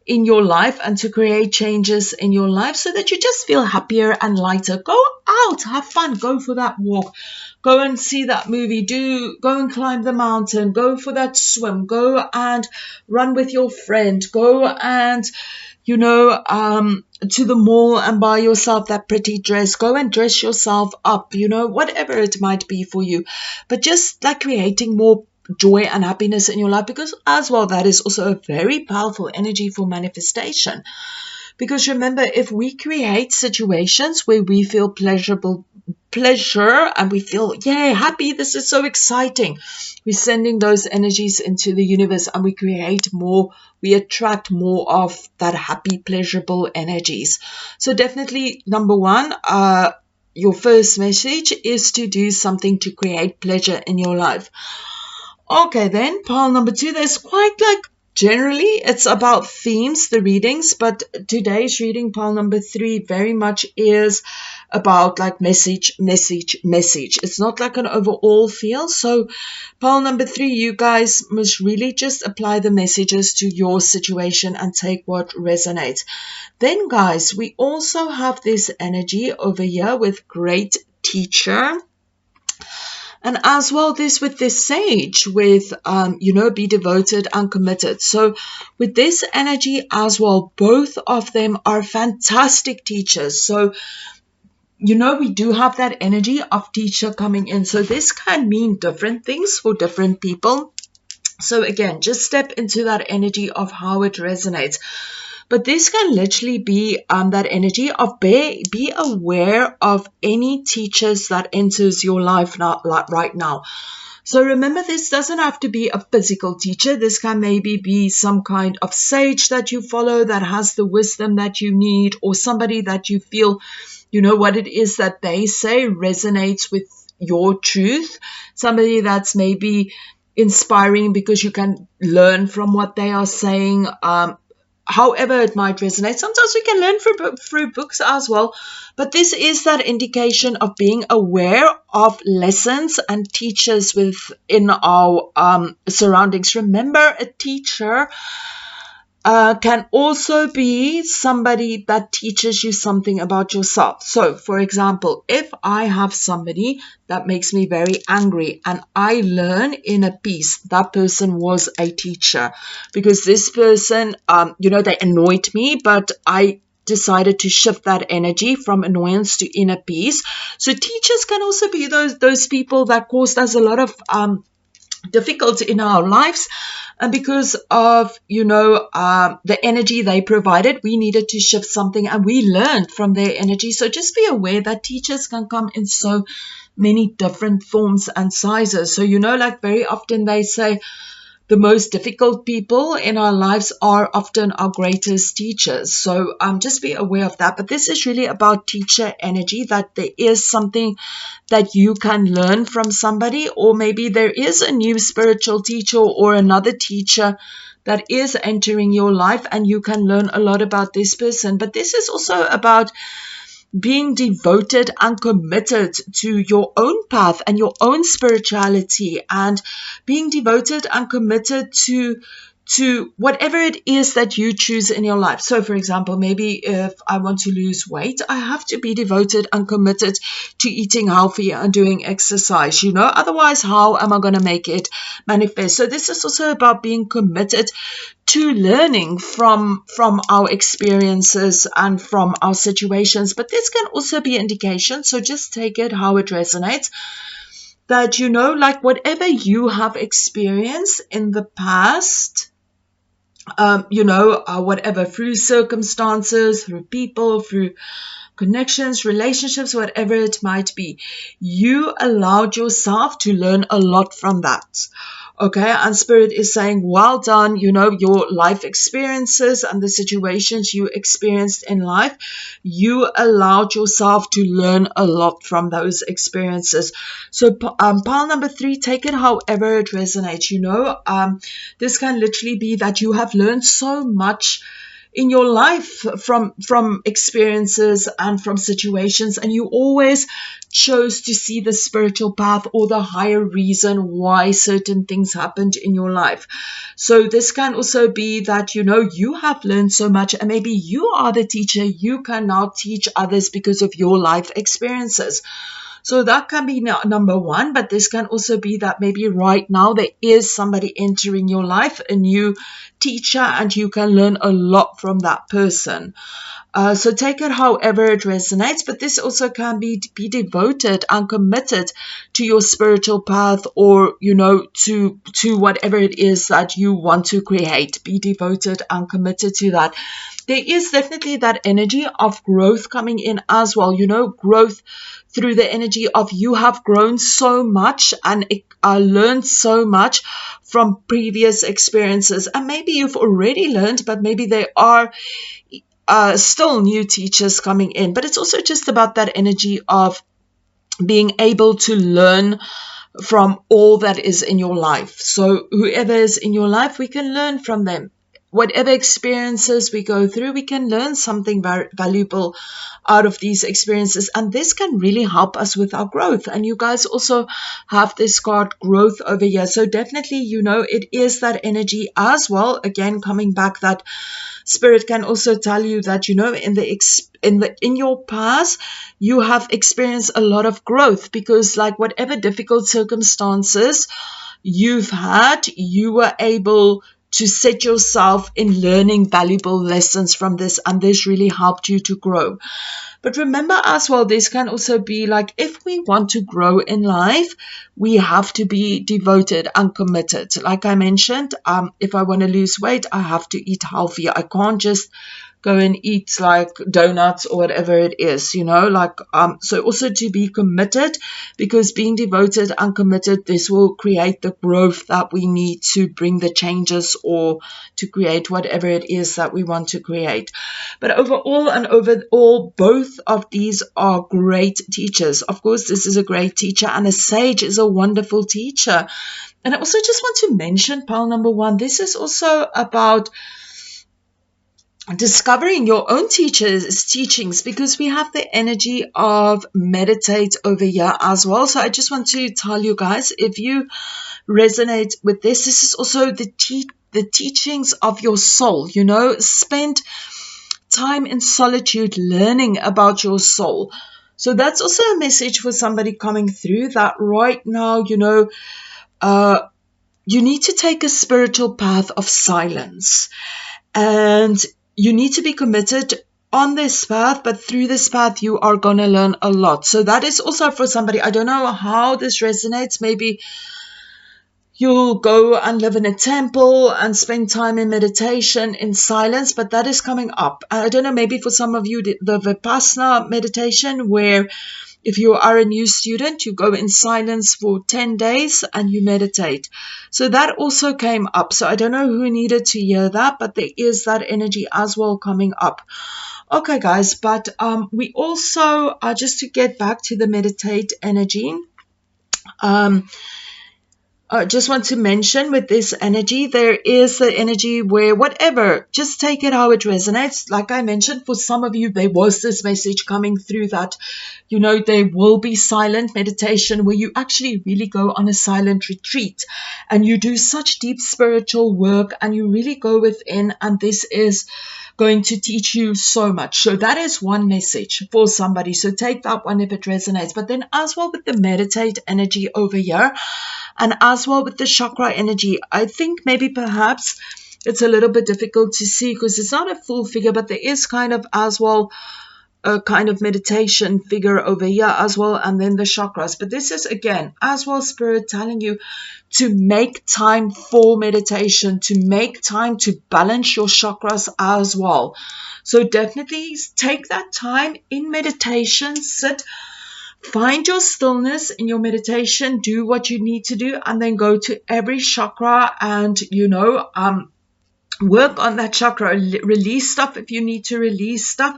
in your life and to create changes in your life so that you just feel happier and lighter. Go out, have fun, go for that walk, go and see that movie, go and climb the mountain, go for that swim, go and run with your friend, go and to the mall and buy yourself that pretty dress, go and dress yourself up, whatever it might be for you. But just like creating more joy and happiness in your life, because as well, that is also a very powerful energy for manifestation. Because remember, if we create situations where we feel pleasure and we feel, yay, happy, this is so exciting, we're sending those energies into the universe and we attract more of that happy, pleasurable energies. So definitely, number one, your first message is to do something to create pleasure in your life. Okay, then pile number two, there's quite like generally it's about themes, the readings, but today's reading, pile number three, very much is about like message. It's not like an overall feel. So pile number three, you guys must really just apply the messages to your situation and take what resonates. Then guys, we also have this energy over here with great teacher. And as well, this with this sage with, be devoted and committed. So with this energy as well, both of them are fantastic teachers. So, we do have that energy of teacher coming in. So this can mean different things for different people. So again, just step into that energy of how it resonates. But this can literally be that energy of be aware of any teachers that enters your life right now. So remember, this doesn't have to be a physical teacher. This can maybe be some kind of sage that you follow that has the wisdom that you need, or somebody that you feel, what it is that they say resonates with your truth. Somebody that's maybe inspiring because you can learn from what they are saying. However it might resonate. Sometimes we can learn through books as well, but this is that indication of being aware of lessons and teachers within our surroundings. Remember, a teacher can also be somebody that teaches you something about yourself. So, for example, if I have somebody that makes me very angry and I learn in a piece that person was a teacher, because this person, they annoyed me, but I decided to shift that energy from annoyance to inner peace. So teachers can also be those people that caused us a lot of difficult in our lives, and because of the energy they provided, we needed to shift something and we learned from their energy. So just be aware that teachers can come in so many different forms and sizes. So like very often they say the most difficult people in our lives are often our greatest teachers. So just be aware of that. But this is really about teacher energy, that there is something that you can learn from somebody, or maybe there is a new spiritual teacher or another teacher that is entering your life and you can learn a lot about this person. But this is also about being devoted and committed to your own path and your own spirituality, and being devoted and committed to whatever it is that you choose in your life. So, for example, maybe if I want to lose weight, I have to be devoted and committed to eating healthy and doing exercise, otherwise how am I going to make it manifest? So this is also about being committed to learning from our experiences and from our situations. But this can also be indication, so just take it how it resonates, that like whatever you have experienced in the past, whatever, through circumstances, through people, through connections, relationships, whatever it might be, you allowed yourself to learn a lot from that. Okay, and Spirit is saying, well done, your life experiences and the situations you experienced in life, you allowed yourself to learn a lot from those experiences. So pile number 3, take it however it resonates. This can literally be that you have learned so much in your life from experiences and from situations, and you always chose to see the spiritual path or the higher reason why certain things happened in your life. So this can also be that you have learned so much, and maybe you are the teacher. You can now teach others because of your life experiences. So that can be number 1, but this can also be that maybe right now there is somebody entering your life, a new teacher, and you can learn a lot from that person. So take it however it resonates, but this also can be devoted and committed to your spiritual path, or, to whatever it is that you want to create. Be devoted and committed to that. There is definitely that energy of growth coming in as well, growth through the energy of you have grown so much and learned so much from previous experiences. And maybe you've already learned, but maybe there are still new teachers coming in. But it's also just about that energy of being able to learn from all that is in your life. So whoever is in your life, we can learn from them. Whatever experiences we go through, we can learn something valuable out of these experiences. And this can really help us with our growth. And you guys also have this card growth over here. So definitely, it is that energy as well. Again, coming back, that Spirit can also tell you that, in your past, you have experienced a lot of growth, because like whatever difficult circumstances you've had, you were able to set yourself in learning valuable lessons from this, and this really helped you to grow. But remember as well, this can also be like, if we want to grow in life, we have to be devoted and committed. Like I mentioned, if I want to lose weight, I have to eat healthy. I can't just go and eat like donuts or whatever it is, you know, like, so also to be committed, because being devoted and committed, this will create the growth that we need to bring the changes or to create whatever it is that we want to create. But overall, both of these are great teachers. Of course, this is a great teacher, and a sage is a wonderful teacher. And I also just want to mention pile number 1. This is also about discovering your own teachings, because we have the energy of meditate over here as well. So I just want to tell you guys, if you resonate with this is also the teachings of your soul. You know, spend time in solitude learning about your soul. So that's also a message for somebody coming through, that right now, you know, you need to take a spiritual path of silence, and you need to be committed on this path, but through this path you are going to learn a lot. So that is also for somebody. I don't know how this resonates. Maybe you'll go and live in a temple and spend time in meditation in silence, but that is coming up. I don't know, maybe for some of you, the Vipassana meditation, where if you are a new student, you go in silence for 10 days and you meditate. So that also came up. So I don't know who needed to hear that, but there is that energy as well coming up. Okay, guys, but we also, just to get back to the meditate energy, I just want to mention with this energy, there is the energy where whatever, just take it how it resonates. Like I mentioned, for some of you, there was this message coming through that, you know, there will be silent meditation where you actually really go on a silent retreat and you do such deep spiritual work and you really go within, and this is going to teach you so much. So that is one message for somebody. So take that one if it resonates. But then as well with the meditate energy over here, and as well with the chakra energy, I think maybe perhaps it's a little bit difficult to see because it's not a full figure, but there is kind of as well a kind of meditation figure over here as well, and then the chakras. But this is again as well Spirit telling you to make time for meditation, to make time to balance your chakras as well. So definitely take that time in meditation, sit, find your stillness in your meditation, do what you need to do, and then go to every chakra and, you know, work on that chakra, release stuff if you need to release stuff,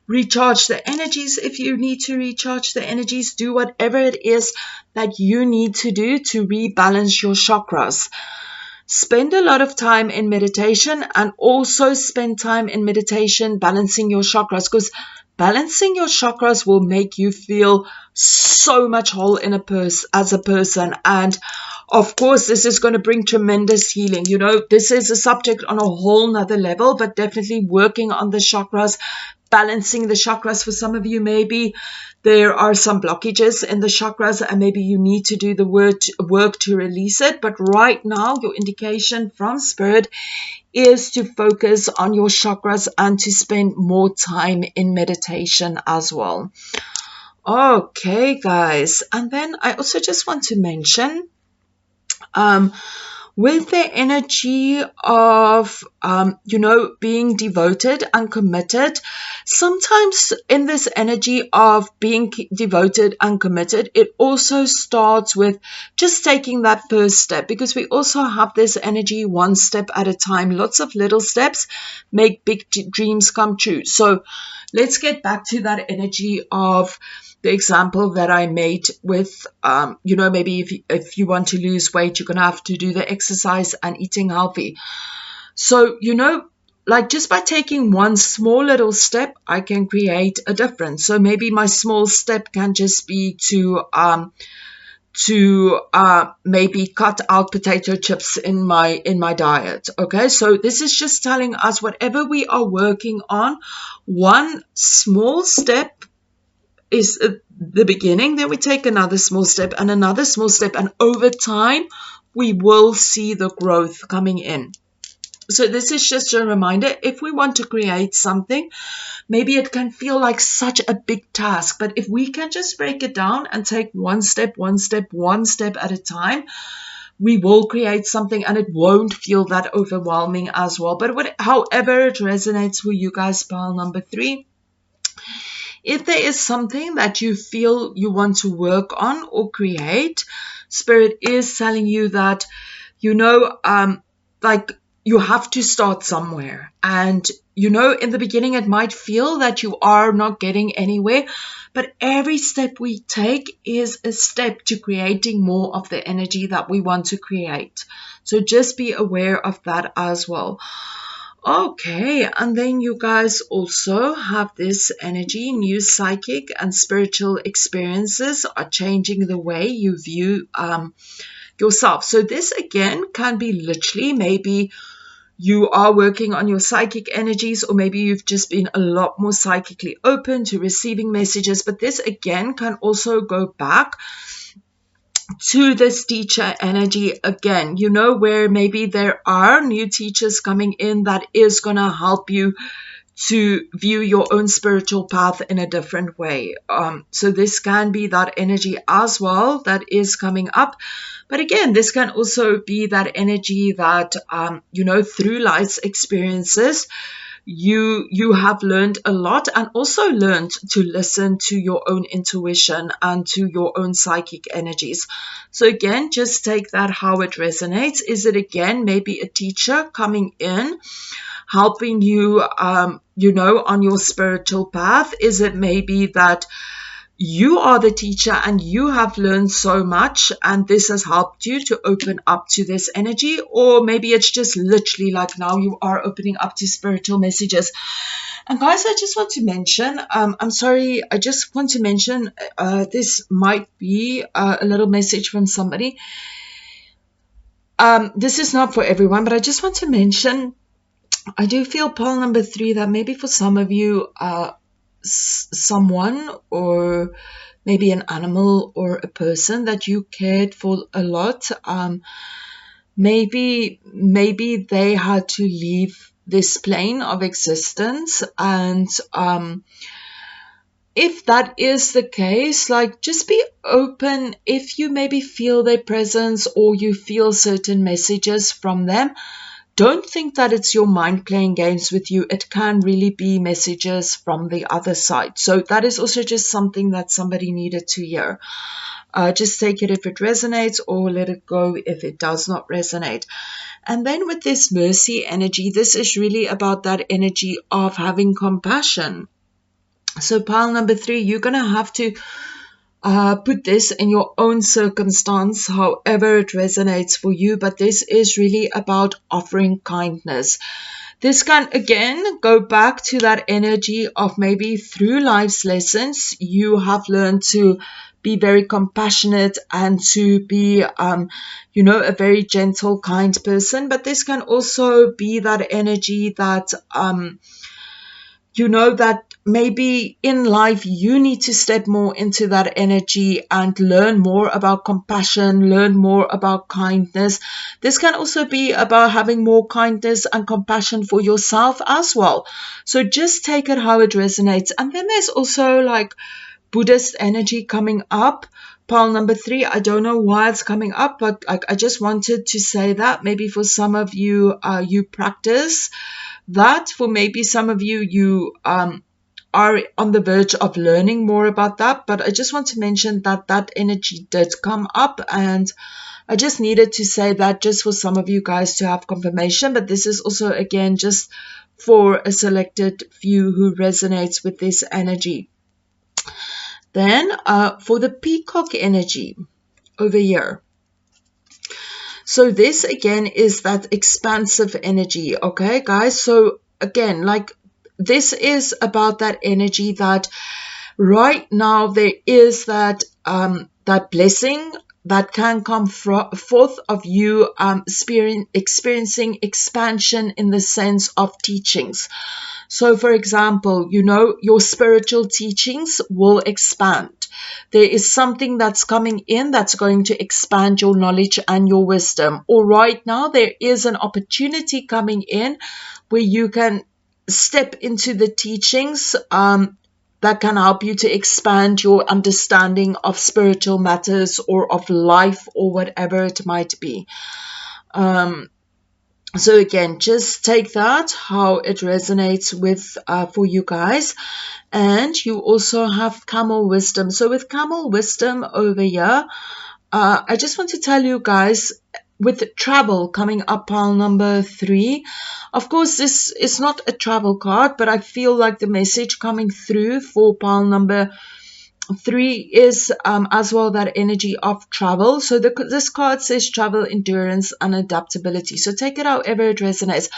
recharge the energies if you need to recharge the energies, do whatever it is that you need to do to rebalance your chakras. Spend a lot of time in meditation, and also spend time in meditation balancing your chakras, because balancing your chakras will make you feel so much whole in as a person. And of course, this is going to bring tremendous healing. You know, this is a subject on a whole nother level, but definitely working on the chakras, balancing the chakras. For some of you, maybe there are some blockages in the chakras and maybe you need to do the work to release it. But right now, your indication from Spirit is to focus on your chakras and to spend more time in meditation as well. Okay, guys. And then I also just want to mention, with the energy of, you know, being devoted and committed, sometimes in this energy of being devoted and committed, it also starts with just taking that first step, because we also have this energy one step at a time. Lots of little steps make big dreams come true. So let's get back to that energy of the example that I made with, you know, maybe if you want to lose weight, you're going to have to do the exercise and eating healthy. So, you know, like just by taking one small little step, I can create a difference. So maybe my small step can just be to maybe cut out potato chips in my diet. Okay, so this is just telling us whatever we are working on, one small step is the beginning, then we take another small step and another small step, and over time we will see the growth coming in. So this is just a reminder, if we want to create something, maybe it can feel like such a big task, but if we can just break it down and take one step at a time, we will create something and it won't feel that overwhelming as well. But however it resonates for you guys, pile number 3, if there is something that you feel you want to work on or create, Spirit is telling you that, like you have to start somewhere. And, in the beginning, it might feel that you are not getting anywhere, but every step we take is a step to creating more of the energy that we want to create. So just be aware of that as well. Okay, and then you guys also have this energy. New psychic and spiritual experiences are changing the way you view yourself. So this again can be literally, maybe you are working on your psychic energies, or maybe you've just been a lot more psychically open to receiving messages. But this again can also go back to this teacher energy again, where maybe there are new teachers coming in that is going to help you to view your own spiritual path in a different way. So this can be that energy as well that is coming up. But again, this can also be that energy that, through life's experiences, you have learned a lot, and also learned to listen to your own intuition and to your own psychic energies. So again, just take that how it resonates. Is it again maybe a teacher coming in helping you on your spiritual path? Is it maybe that you are the teacher and you have learned so much and this has helped you to open up to this energy? Or maybe it's just literally like now you are opening up to spiritual messages. And guys, I just want to mention, I'm sorry, I just want to mention, this might be a little message from somebody. This is not for everyone, but I just want to mention, I do feel pile number 3 that maybe for some of you, someone or maybe an animal or a person that you cared for a lot, maybe they had to leave this plane of existence. And if that is the case, like, just be open. If you maybe feel their presence or you feel certain messages from them, don't think that it's your mind playing games with you. It can really be messages from the other side. So that is also just something that somebody needed to hear. Just take it if it resonates, or let it go if it does not resonate. And then with this mercy energy, this is really about that energy of having compassion. So pile number 3, you're going to have to put this in your own circumstance, however it resonates for you. But this is really about offering kindness. This can again go back to that energy of maybe through life's lessons, you have learned to be very compassionate and to be, a very gentle, kind person. But this can also be that energy that, that maybe in life you need to step more into that energy and learn more about compassion, learn more about kindness. This can also be about having more kindness and compassion for yourself as well. So just take it how it resonates. And then there's also like Buddhist energy coming up. Pile number 3, I don't know why it's coming up, but I just wanted to say that maybe for some of you, you practice that. For maybe some of you, you are on the verge of learning more about that. But I just want to mention that that energy did come up, and I just needed to say that just for some of you guys to have confirmation. But this is also, again, just for a selected few who resonates with this energy. Then for the peacock energy over here. So this again is that expansive energy, okay, guys? So again, like, this is about that energy that right now there is that that blessing that can come forth of you experiencing expansion in the sense of teachings. So, for example, your spiritual teachings will expand. There is something that's coming in that's going to expand your knowledge and your wisdom. Or right now, there is an opportunity coming in where you can step into the teachings that can help you to expand your understanding of spiritual matters or of life or whatever it might be. So again, just take that, how it resonates with for you guys. And you also have Camel Wisdom. So with Camel Wisdom over here, I just want to tell you guys, with travel coming up, pile number 3, of course this is not a travel card, but I feel like the message coming through for pile number 3 is as well that energy of travel. So this card says travel, endurance, and adaptability. So take it however it resonates.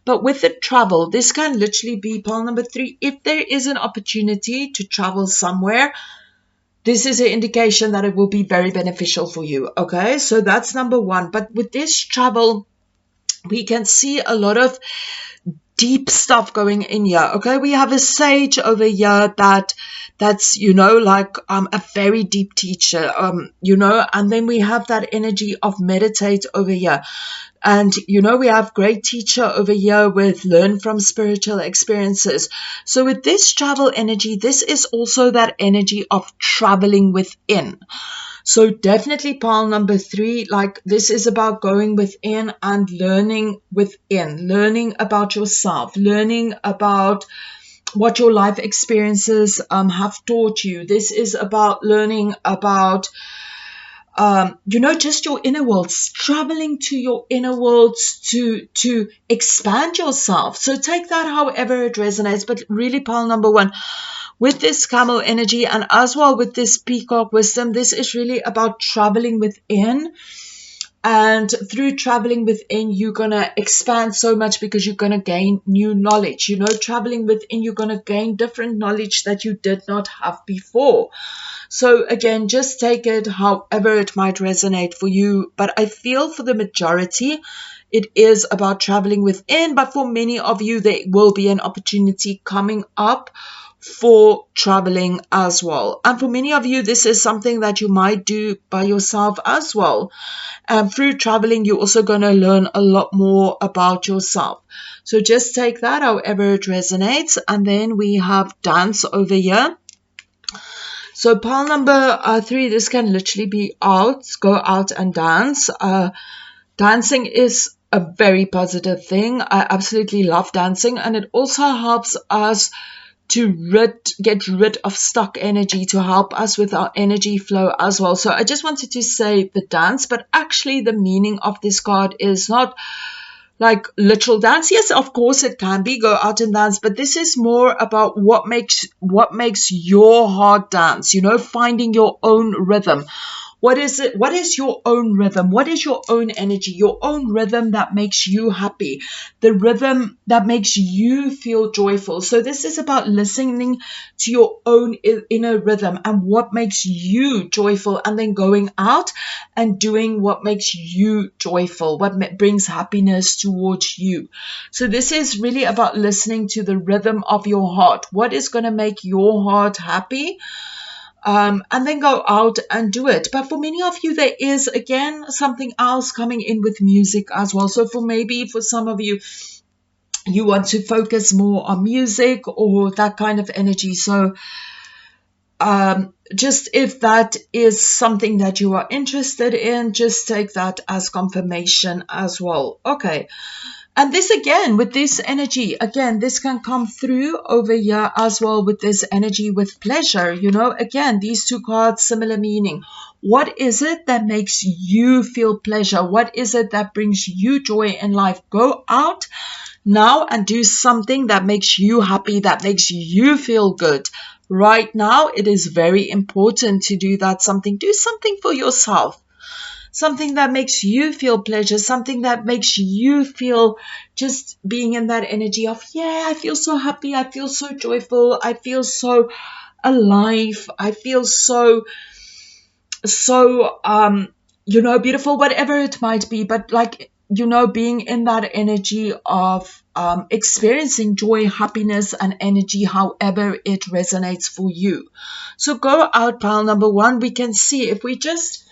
But with the travel, this can literally be pile number 3. If there is an opportunity to travel somewhere, this is an indication that it will be very beneficial for you. Okay, so that's number 1. But with this travel, we can see a lot of deep stuff going in here. Okay, we have a sage over here that's like a very deep teacher, and then we have that energy of meditate over here. And we have great teacher over here with learn from spiritual experiences. So with this travel energy, this is also that energy of traveling within. So definitely pile number 3, like this is about going within and learning within, learning about yourself, learning about what your life experiences have taught you. This is about learning about just your inner worlds, traveling to your inner worlds to expand yourself. So take that however it resonates, but really pile number 1, with this camel energy and as well with this peacock wisdom, this is really about traveling within. And through traveling within, you're going to expand so much because you're going to gain new knowledge. Traveling within, you're going to gain different knowledge that you did not have before. So again, just take it however it might resonate for you. But I feel for the majority, it is about traveling within. But for many of you, there will be an opportunity coming up for traveling as well. And for many of you, this is something that you might do by yourself as well. And through traveling, you're also going to learn a lot more about yourself. So just take that however it resonates. And then we have dance over here. So pile number 3, this can literally be go out and dance. Dancing is a very positive thing. I absolutely love dancing, and it also helps us to get rid of stuck energy, to help us with our energy flow as well. So I just wanted to say the dance, but actually the meaning of this card is not like literal dance. Yes, of course it can be, go out and dance, but this is more about what makes your heart dance, finding your own rhythm. What is it? What is your own rhythm? What is your own energy? Your own rhythm that makes you happy. The rhythm that makes you feel joyful. So this is about listening to your own inner rhythm and what makes you joyful, and then going out and doing what makes you joyful, what brings happiness towards you. So this is really about listening to the rhythm of your heart. What is going to make your heart happy? And then go out and do it. But for many of you, there is, again, something else coming in with music as well. So for some of you, you want to focus more on music or that kind of energy. So just if that is something that you are interested in, just take that as confirmation as well. Okay. And this again, with this energy, again, this can come through over here as well with this energy with pleasure. Again, these two cards, similar meaning. What is it that makes you feel pleasure? What is it that brings you joy in life? Go out now and do something that makes you happy, that makes you feel good. Right now, it is very important to do that something. Do something for yourself. Something that makes you feel pleasure, something that makes you feel just being in that energy of, yeah, I feel so happy, I feel so joyful, I feel so alive, I feel so beautiful, whatever it might be. But being in that energy of experiencing joy, happiness, and energy, however it resonates for you. So go out, pile number 1. We can see if we just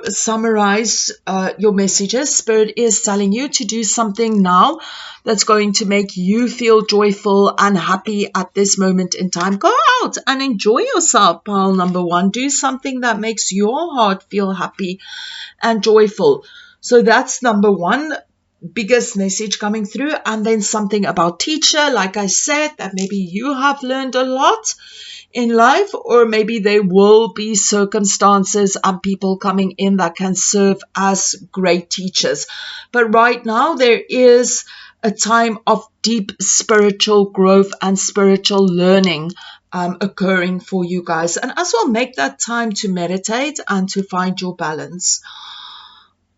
summarize your messages. Spirit is telling you to do something now that's going to make you feel joyful and happy at this moment in time. Go out and enjoy yourself, pile number 1. Do something that makes your heart feel happy and joyful. So that's number 1 biggest message coming through. And then something about teacher, like I said, that maybe you have learned a lot in life, or maybe there will be circumstances and people coming in that can serve as great teachers. But right now there is a time of deep spiritual growth and spiritual learning occurring for you guys. And as well, make that time to meditate and to find your balance.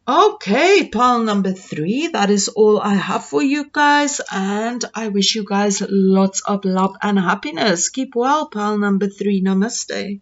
Okay, pile number 3, that is all I have for you guys, and I wish you guys lots of love and happiness. Keep well, pile number 3. Namaste.